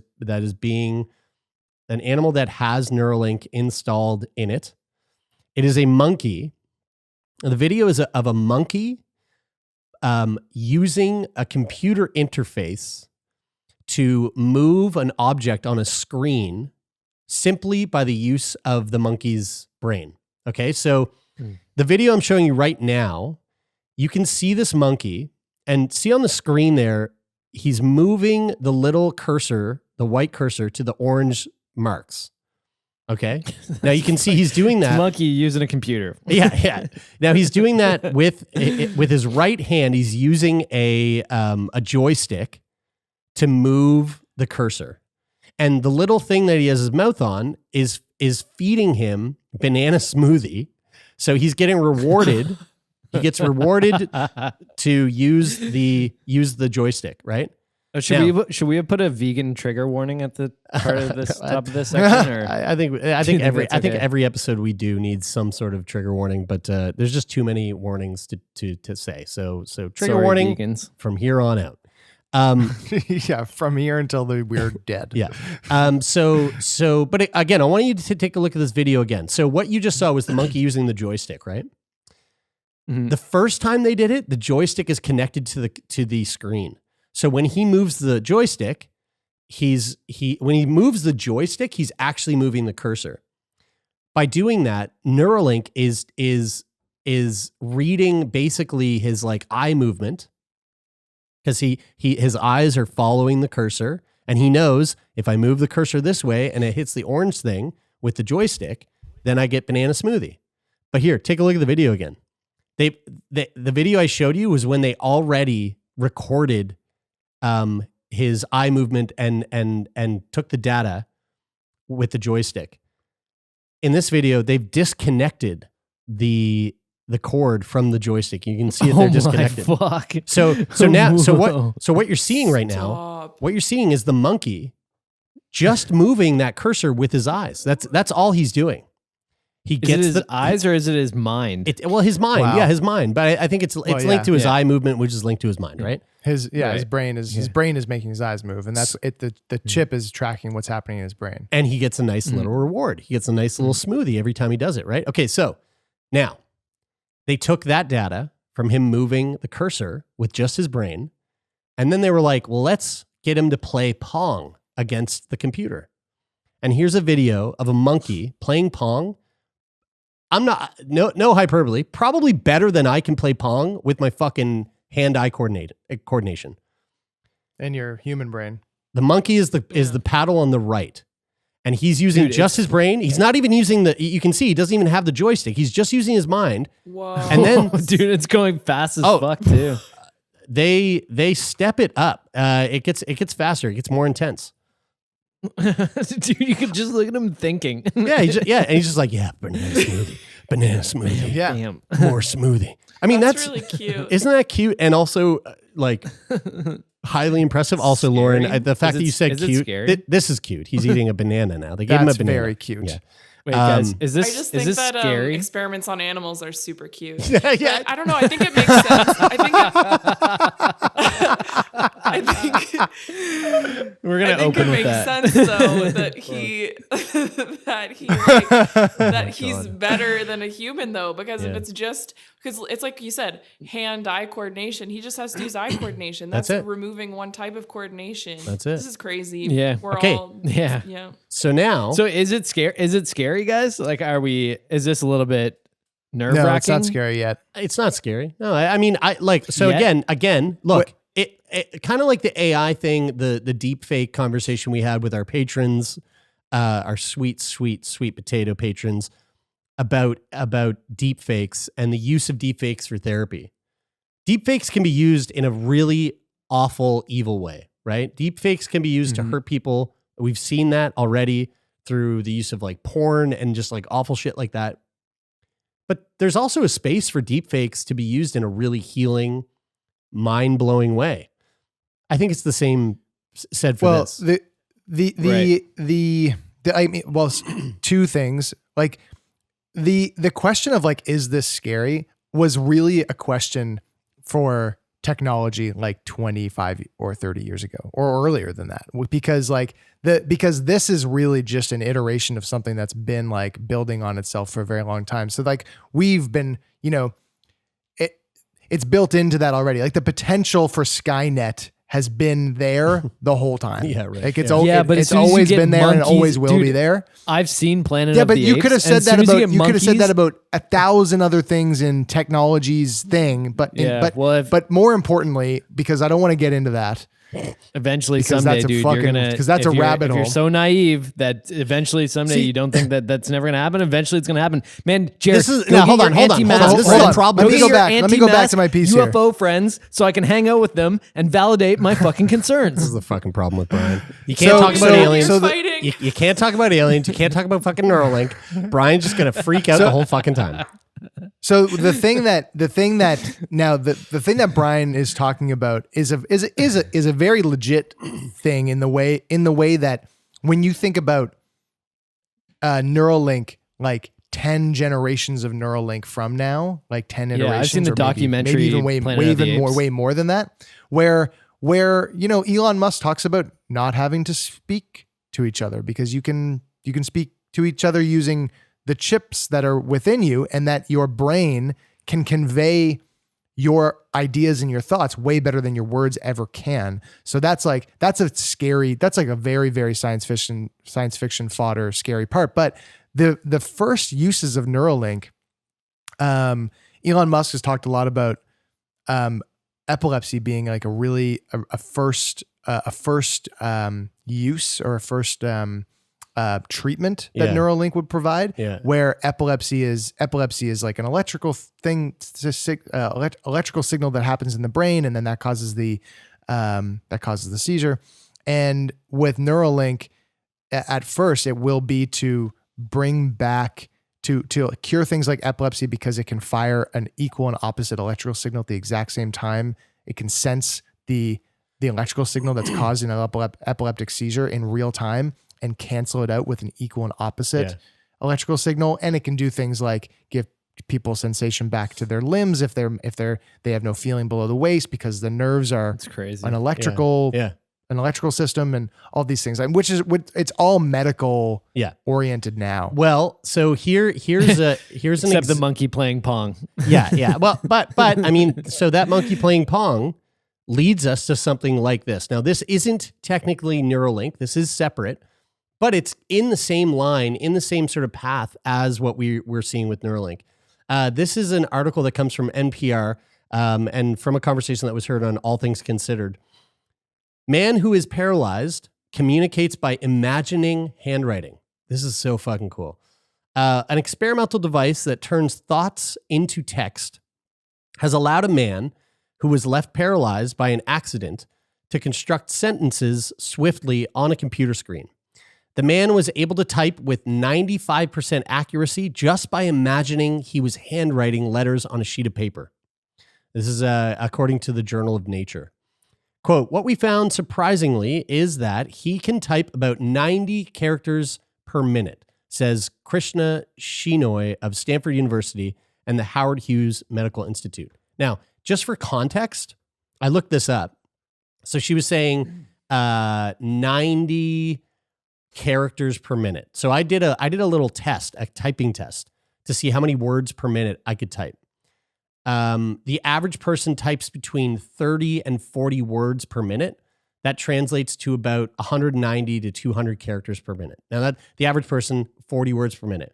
Neuralink installed in it. It is a monkey. The video is of a monkey using a computer interface to move an object on a screen simply by the use of the monkey's brain. Okay, so the video I'm showing you right now, you can see this monkey and see on the screen there, he's moving the little cursor, the white cursor, to the orange marks. Okay. Now you can see he's doing that. Monkey using a computer. Yeah. Now he's doing that with his right hand. He's using a joystick to move the cursor, and the little thing that he has his mouth on is feeding him banana smoothie. So he's getting rewarded. He gets rewarded to use the joystick, right? Should we have put a vegan trigger warning at the part of this top of this section? Or? I think every episode we do needs some sort of trigger warning, but there's just too many warnings to say. So trigger warning vegans. From here on out. Yeah, from here until we're dead. Yeah. But again, I want you to take a look at this video again. So what you just saw was the monkey using the joystick, right? Mm-hmm. The first time they did it, the joystick is connected to the screen. So when he moves the joystick, when he moves the joystick, he's actually moving the cursor. By doing that, Neuralink is reading basically his like eye movement, because his eyes are following the cursor, and he knows if I move the cursor this way and it hits the orange thing with the joystick, then I get banana smoothie. But here, take a look at the video again. The video I showed you was when they already recorded his eye movement and took the data with the joystick. In this video, they've disconnected the cord from the joystick. You can see it; they're disconnected. Fuck. So what you're seeing right now, what you're seeing is the monkey just moving that cursor with his eyes. That's all he's doing. He gets his eyes, or is it his mind? His mind. Wow. Yeah, his mind. But I think it's linked to his eye movement, which is linked to his mind, right? His brain is making his eyes move, and that's it. The chip is tracking what's happening in his brain, And he gets a nice little reward. He gets a nice little smoothie every time he does it, right? Okay, so now they took that data from him moving the cursor with just his brain, and then they were like, well, let's get him to play Pong against the computer. And here's a video of a monkey playing Pong. I'm not, no hyperbole, probably better than I can play Pong with my fucking hand-eye coordination. and your human brain. The monkey is the paddle on the right. And he's using just his brain. He's not even using you can see he doesn't even have the joystick. He's just using his mind. Whoa. And then, Dude, it's going fast as fuck too. They step it up. It gets faster. It gets more intense. Dude, you could just look at him thinking. Yeah, and he's just like, banana smoothie, Yeah. Damn. more smoothie. I mean, that's really cute. Isn't that cute? And also, like, highly impressive. Also, Lauren, the fact that you said is it cute. scary? This is cute. He's eating a banana now. They gave him a That's banana. very cute. Yeah. Wait, guys, is I just think this that scary? experiments on animals are super cute. Yeah. I don't know. I think it makes sense. I think We're gonna it open with makes that. sense though that he's better than a human though, because if it's just because it's like you said, hand-eye coordination. He just has to use eye coordination. That's it. removing one type of coordination. That's it. This is crazy. Yeah. We're Okay. all Yeah. So now, So is it scary? Is it scary, guys? Like, is this a little bit nerve-wracking? No, it's not scary yet. it's not scary. No, I mean, I like. So Yeah. again, look. It kind of like the AI thing, the deep fake conversation we had with our patrons, our sweet potato patrons, about deep fakes and the use of deep fakes for therapy. Deep fakes can be used in a really awful, evil way, right? Deep fakes can be used to hurt people. We've seen that already through the use of like porn and just like awful shit like that. But there's also a space for deep fakes to be used in a really healing, mind-blowing way. I think it's the same said for this. I mean, well, two things. Like the question of like, is this scary, was really a question for technology like 25 or 30 years ago or earlier than that, because because this is really just an iteration of something that's been like building on itself for a very long time. So like we've been, it's built into that already. Like the potential for Skynet has been there the whole time. Yeah, right. Like it's but as it's soon as you always get been there and it monkeys- always will dude, be there. I've seen Planet Yeah, of but the you Apes, could have and said as that soon as about get you could have said that monkeys- about 1,000 other things in technology's thing. But but more importantly, because I don't want to get into that. Eventually, Because someday, that's a dude, fucking- you're gonna. because that's if a you're- rabbit if You're hole. so naive that eventually, someday, you don't think that that's never gonna happen. Eventually, it's gonna happen. Man, Jared, This is- go now, get hold on, your hold on, anti-mask hold on. This is friends. the problem. Go Let me get go your back. Let me go back to my anti-mask piece here. UFO friends, so I can hang out with them and validate my fucking concerns. This is the fucking problem with Brian. You can't talk about so- aliens. so the- fighting. You can't talk about aliens. You can't talk about fucking Neuralink. Brian's just gonna freak out the whole fucking time. So the thing that Brian is talking about is a very legit thing in the way that when you think about Neuralink, like 10 generations of Neuralink from now, like 10 iterations. I've seen the or maybe documentary even Planet of the Apes. way more than that, where Elon Musk talks about not having to speak to each other because you can speak to each other using the chips that are within you, and that your brain can convey your ideas and your thoughts way better than your words ever can. So that's like a very, very science fiction fodder, scary part. But the first uses of Neuralink, Elon Musk has talked a lot about epilepsy being like a first use or a first treatment that Neuralink would provide, where epilepsy is like an electrical thing, electrical signal that happens in the brain, and then that causes the seizure. And with Neuralink, at first, it will be to bring back to cure things like epilepsy, because it can fire an equal and opposite electrical signal at the exact same time. It can sense the electrical signal that's causing an epileptic seizure in real time and cancel it out with an equal and opposite electrical signal. And it can do things like give people sensation back to their limbs if they have no feeling below the waist, because the nerves are an electrical an electrical system and all these things, it's all medical oriented now. Well, so here's except the monkey playing pong. Yeah. Well, but I mean, so that monkey playing pong leads us to something like this. Now, this isn't technically Neuralink. This is separate, but it's in the same line, in the same sort of path as what we're seeing with Neuralink. This is an article that comes from NPR and from a conversation that was heard on All Things Considered. Man who is paralyzed communicates by imagining handwriting. This is so fucking cool. An experimental device that turns thoughts into text has allowed a man who was left paralyzed by an accident to construct sentences swiftly on a computer screen. The man was able to type with 95% accuracy just by imagining he was handwriting letters on a sheet of paper. This is according to the Journal of Nature. Quote, what we found surprisingly is that he can type about 90 characters per minute, says Krishna Shenoy of Stanford University and the Howard Hughes Medical Institute. Now, just for context, I looked this up. So she was saying 90 characters per minute. So I did a little test, a typing test, to see how many words per minute I could type. The average person types between 30 and 40 words per minute. That translates to about 190 to 200 characters per minute. Now that the average person, 40 words per minute.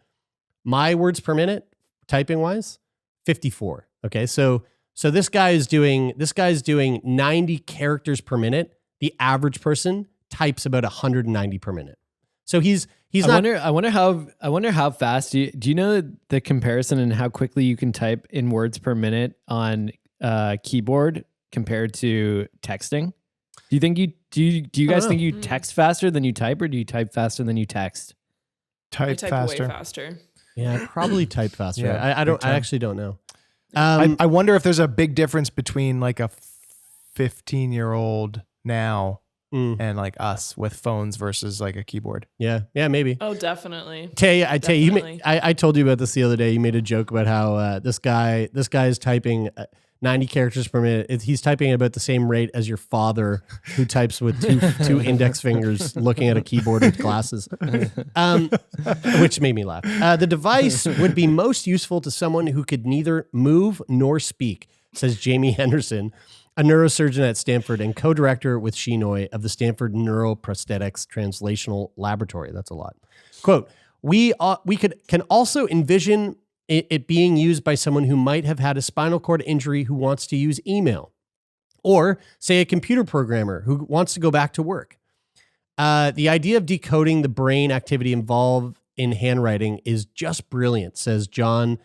My words per minute, typing wise, 54. Okay. So this guy is doing 90 characters per minute. The average person types about 190 per minute. So I wonder how fast do you know the comparison and how quickly you can type in words per minute on keyboard compared to texting? Do you think do you guys think you text faster than you type, or do you type faster than you text? I type faster. way faster. Yeah, probably type faster. Yeah, I actually don't know. I wonder if there's a big difference between like a 15-year-old now and like us with phones versus like a keyboard. Yeah, maybe. Oh, definitely. I tell you, I told you about this the other day. You made a joke about how this guy is typing 90 characters per minute. He's typing at about the same rate as your father, who types with two index fingers looking at a keyboard with glasses, which made me laugh. The device would be most useful to someone who could neither move nor speak, says Jamie Henderson, a neurosurgeon at Stanford and co-director with Shenoy of the Stanford Neuroprosthetics Translational Laboratory. That's a lot. Quote, we can also envision it being used by someone who might have had a spinal cord injury who wants to use email, or say a computer programmer who wants to go back to work. The idea of decoding the brain activity involved in handwriting is just brilliant, says John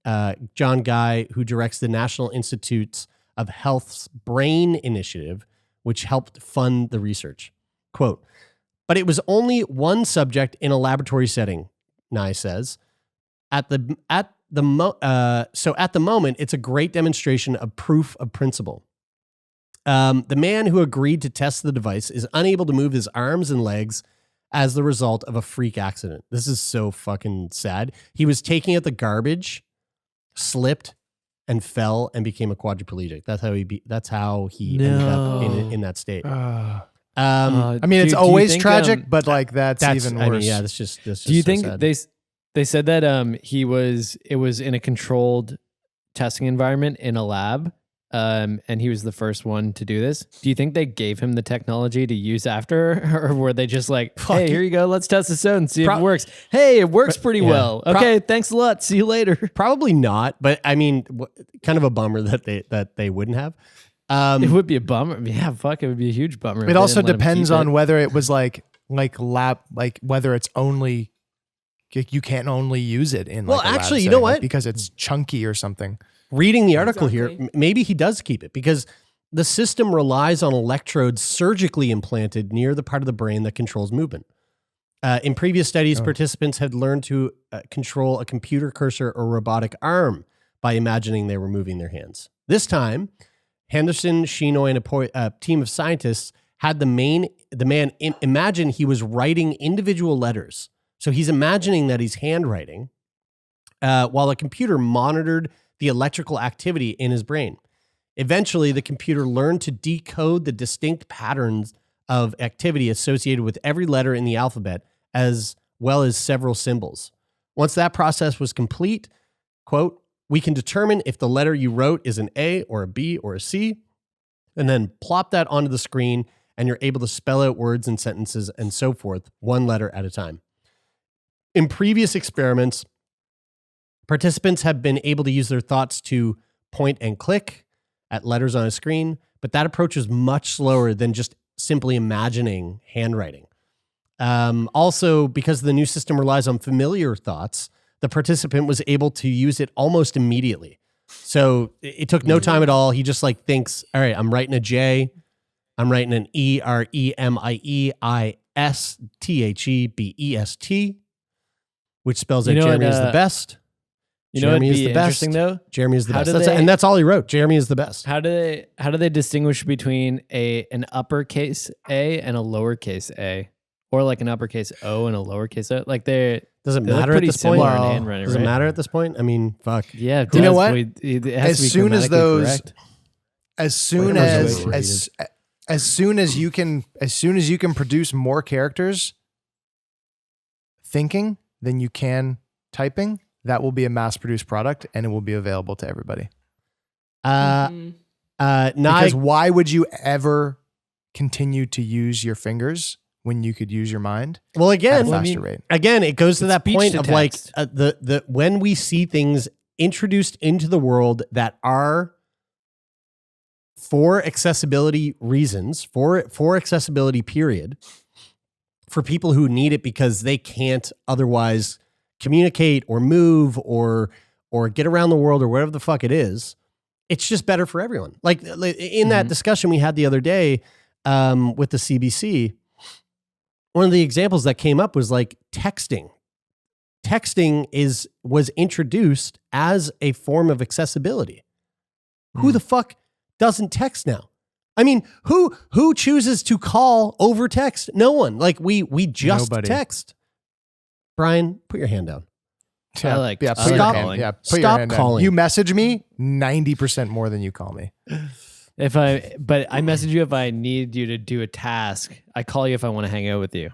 Guy, who directs the National Institutes of Health's Brain Initiative, which helped fund the research. Quote, but it was only one subject in a laboratory setting, Nye says. At the moment, it's a great demonstration of proof of principle. The man who agreed to test the device is unable to move his arms and legs as the result of a freak accident. This is so fucking sad. He was taking out the garbage, slipped, and fell and became a quadriplegic. That's how he ended up in that state. I mean, it's always tragic, but like that's even worse. I mean, yeah, that's just. Do you think sad. They said that it was in a controlled testing environment in a lab, and he was the first one to do this. Do you think they gave him the technology to use after, or were they just like, hey, here you go, let's test this out and see if it works? Hey, it works pretty well. Okay, thanks a lot. See you later. Probably not, but I mean, kind of a bummer that they wouldn't have. It would be a bummer. Yeah, fuck, it would be a huge bummer. It also depends on whether it was like whether it's only, you can't only use it in like a lab actually, you setting, know like, what? because it's chunky or something. Reading the article here, Exactly. maybe he does keep it because the system relies on electrodes surgically implanted near the part of the brain that controls movement. In previous studies, participants had learned to control a computer cursor or robotic arm by imagining they were moving their hands. This time, Henderson, Shinoy, and a team of scientists had the man imagine he was writing individual letters. So he's imagining that he's handwriting while a computer monitored the electrical activity in his brain. Eventually, the computer learned to decode the distinct patterns of activity associated with every letter in the alphabet, as well as several symbols. Once that process was complete, quote, we can determine if the letter you wrote is an A or a B or a C, and then plop that onto the screen, and you're able to spell out words and sentences and so forth, one letter at a time. In previous experiments, participants have been able to use their thoughts to point and click at letters on a screen, but that approach is much slower than just simply imagining handwriting. Also, because the new system relies on familiar thoughts, the participant was able to use it almost immediately. So it took no time at all. He just like thinks, all right, I'm writing a J, I'm writing an EREMIEISTHEBEST, which spells out Jeremy is the best. Jeremy is the best. Though? Jeremy is the How best. do they- And that's all he wrote. Jeremy is the best. How do they distinguish between an uppercase A and a lowercase A, or like an uppercase O and a lowercase O? Like Does it they look matter at pretty this point? similar in handwriting, Does it right? matter at this point? I mean, fuck. Yeah, it You know does, what? but it has to be As soon as grammatically those, correct. as soon Like, as soon as you can produce more characters thinking than you can typing, that will be a mass-produced product, and it will be available to everybody. Mhm. Because why would you ever continue to use your fingers when you could use your mind well, at a again, faster rate? Again, it goes to that speech point to of like text. the when we see things introduced into the world that are for accessibility reasons, for accessibility period, for people who need it because they can't otherwise communicate or move or get around the world or whatever the fuck it is, it's just better for everyone. Like in that discussion we had the other day with the CBC, one of the examples that came up was like texting. Texting was introduced as a form of accessibility. Who the fuck doesn't text now? I mean, who chooses to call over text? No one. Like we just Nobody. text. Brian, put your hand down. I like put your stop- hand, put your stop hand down. calling. You message me 90% more than you call me. But I message you if I need you to do a task. I call you if I want to hang out with you.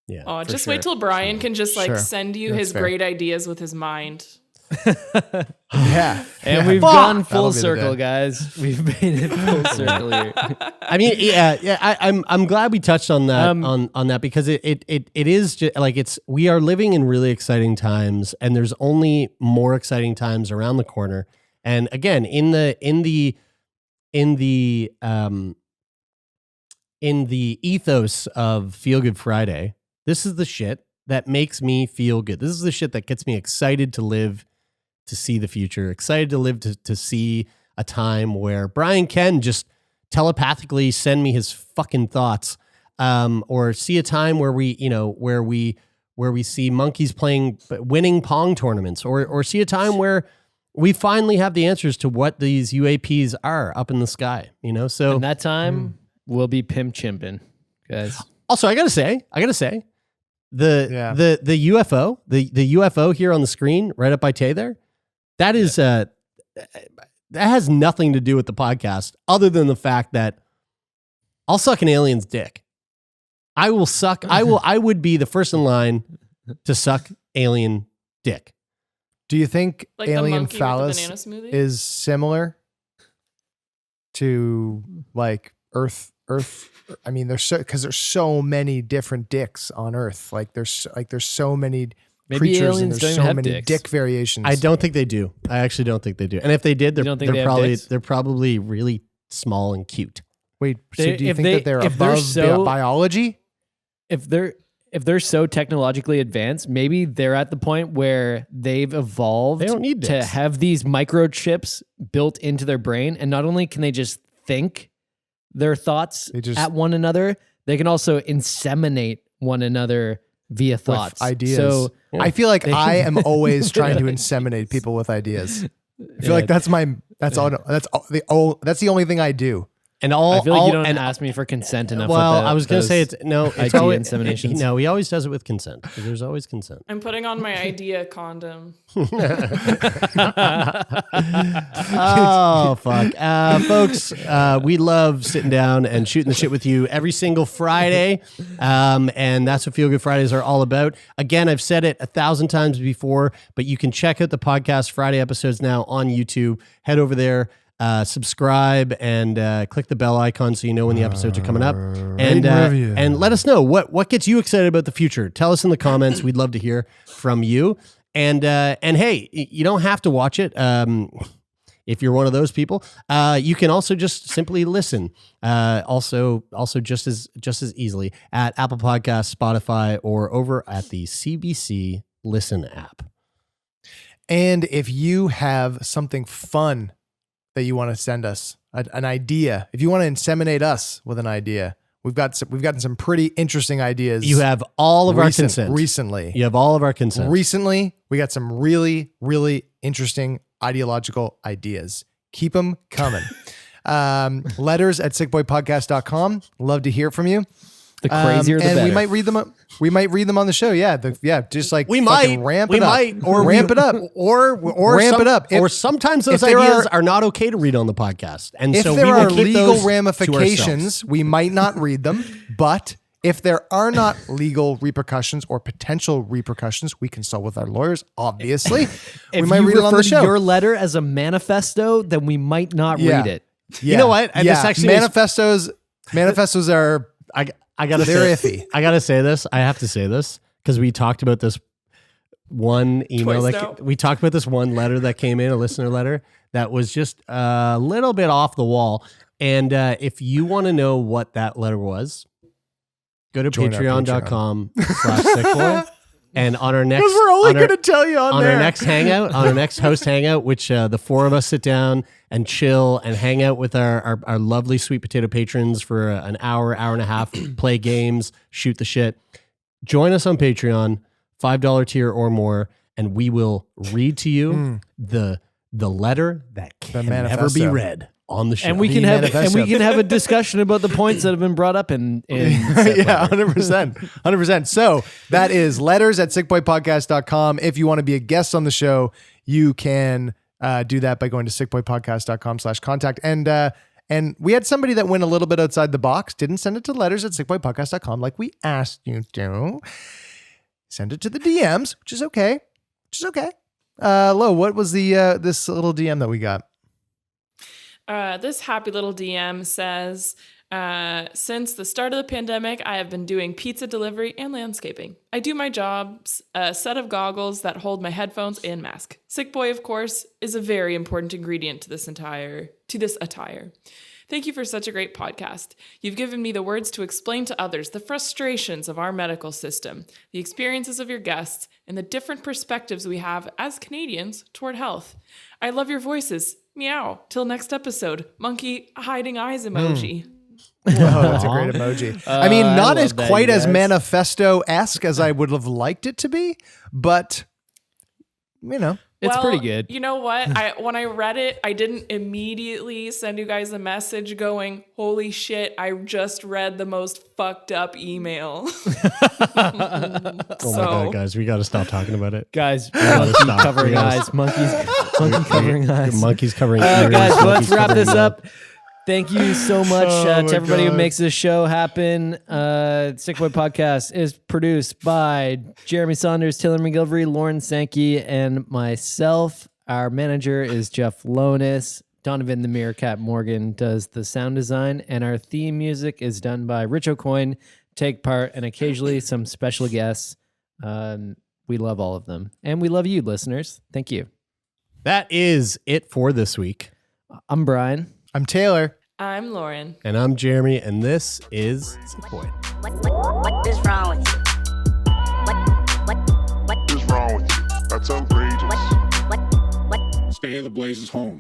Yeah. Oh, for just sure. wait till Brian can just like Sure. send you That's his fair. great ideas with his mind. Yeah. And Yeah. we've Fuck. gone That'll full be the circle, day. guys. We've made it full circle here. I mean, yeah. I'm glad we touched on that on that because it is just like we are living in really exciting times, and there's only more exciting times around the corner. And again, in the ethos of Feel Good Friday, this is the shit that makes me feel good. This is the shit that gets me excited to live, to see the future, excited to live to see a time where Brian can just telepathically send me his fucking thoughts, or see a time where we see monkeys winning pong tournaments, or see a time where we finally have the answers to what these UAPs are up in the sky, So And that time we'll be pimp chimping, guys. also, I gotta say, the UFO, the UFO here on the screen, right up by Tay there, that is that has nothing to do with the podcast, other than the fact that I'll suck an alien's dick. I would be the first in line to suck alien dick. Do you think Like the alien monkey with the phallus banana smoothie? is similar to like Earth? I mean, there's so many different dicks on Earth. Like there's so many Maybe creatures and aliens there's don't so have many dicks. dick variations. I don't think they do. I actually don't think they do. And if they did, You don't think they have dicks? they're probably really small and cute. Wait, so They- do you if think they- that they're if they're above so- biology? If they're so technologically advanced, maybe they're at the point where they've evolved They don't need to dicks. have these microchips built into their brain. And not only can they just think their thoughts They just- at one another, they can also inseminate one another via thoughts. Ideas. So I feel like They- I am always trying to inseminate people with ideas. I feel like that's the only thing I do. And all I feel like all, you don't and ask me for consent enough. well, with I was going to say it's idea always inseminations. No, he always does it with consent. There's always consent. I'm putting on my idea condom. Oh fuck, folks! We love sitting down and shooting the shit with you every single Friday, and that's what Feel Good Fridays are all about. Again, I've said it 1,000 times before, but you can check out the podcast Friday episodes now on YouTube. Head over there. Subscribe and click the bell icon so you know when the episodes are coming up, and let us know what gets you excited about the future. Tell us in the comments. We'd love to hear from you. And hey, you don't have to watch it. If you're one of those people, you can also just simply listen. Also just as easily at Apple Podcasts, Spotify, or over at the CBC Listen app. And if you have something fun that you want to send us, an idea, if you want to inseminate us with an idea, we've gotten some pretty interesting ideas. You have all of our consent. Recently. You have all of our consent. Recently, we got some really, really interesting ideological ideas. Keep them coming. Letters at sickboypodcast.com. Love to hear from you. The crazier, the and better. we might read them. We might read them on the show. Yeah, just like We fucking might ramp we it up. might, or ramp it up, or ramp some- it up. or sometimes those if there ideas are not okay to read on the podcast, and If so there we will are keep legal those to ramifications, ourselves. we might not read them. But if there are not legal repercussions or potential repercussions, we consult with our lawyers. Obviously, we If might you read it on refer the to show. your letter as a manifesto, then we might not Yeah. read it. Yeah. You know what? And this actually is- manifestos are. I gotta They're say, iffy. I gotta say this. I have to say this because we talked about this one email. Twice That now. we talked about this one letter that came in, a listener letter that was just a little bit off the wall. And if you want to know what that letter was, go to Join our patreon.com/sickboy. And on our next, Because we're only on our- going to tell you on there. our next hangout, on our next host hangout, which the four of us sit down and chill and hang out with our lovely sweet potato patrons for an hour and a half, play games, shoot the shit. Join us on Patreon, $5 tier or more, and we will read to you the letter that can never be manifesto. read on the show. And we The can have manifesto. a discussion about the points that have been brought up in Yeah, 100%. So that is letters at sickboypodcast.com. If you want to be a guest on the show, you can do that by going to sickboypodcast.com/contact. And we had somebody that went a little bit outside the box, didn't send it to letters at sickboypodcast.com like we asked you to. Send it to the DMs, which is okay. Lo, what was the this little DM that we got? This happy little DM says, since the start of the pandemic, I have been doing pizza delivery and landscaping. I do my jobs, a set of goggles that hold my headphones and mask. Sick Boy, of course, is a very important ingredient to this attire. Thank you for such a great podcast. You've given me the words to explain to others the frustrations of our medical system, the experiences of your guests, and the different perspectives we have as Canadians toward health. I love your voices. Meow. Till next episode. Monkey hiding eyes emoji. Oh, that's a great emoji. I mean, not love as that, quite you as guys. manifesto-esque as I would have liked it to be, but you know. It's Well, pretty good. You know what? When I read it, I didn't immediately send you guys a message going, holy shit, I just read the most fucked up email. oh my god, guys, we got to stop talking about it. Guys, gotta monkey stop. covering We gotta eyes, monkey covering eyes. Monkeys covering ears. Guys, let's monkeys wrap covering this mouth. up. Thank you so much Oh to my everybody who God. makes this show happen. Sick Boy Podcast is produced by Jeremy Saunders, Taylor McGilvery, Lauren Sankey, and myself. Our manager is Jeff Lonis. Donovan the Meerkat Morgan does the sound design, and our theme music is done by Rich O'Coin, Take Part, and occasionally some special guests. We love all of them, and we love you, listeners. Thank you. That is it for this week. I'm Brian. I'm Taylor. I'm Lauren. And I'm Jeremy, and this is Sick Boy. What is wrong with you? What is wrong with you? That's outrageous. What? Stay the Blazers home.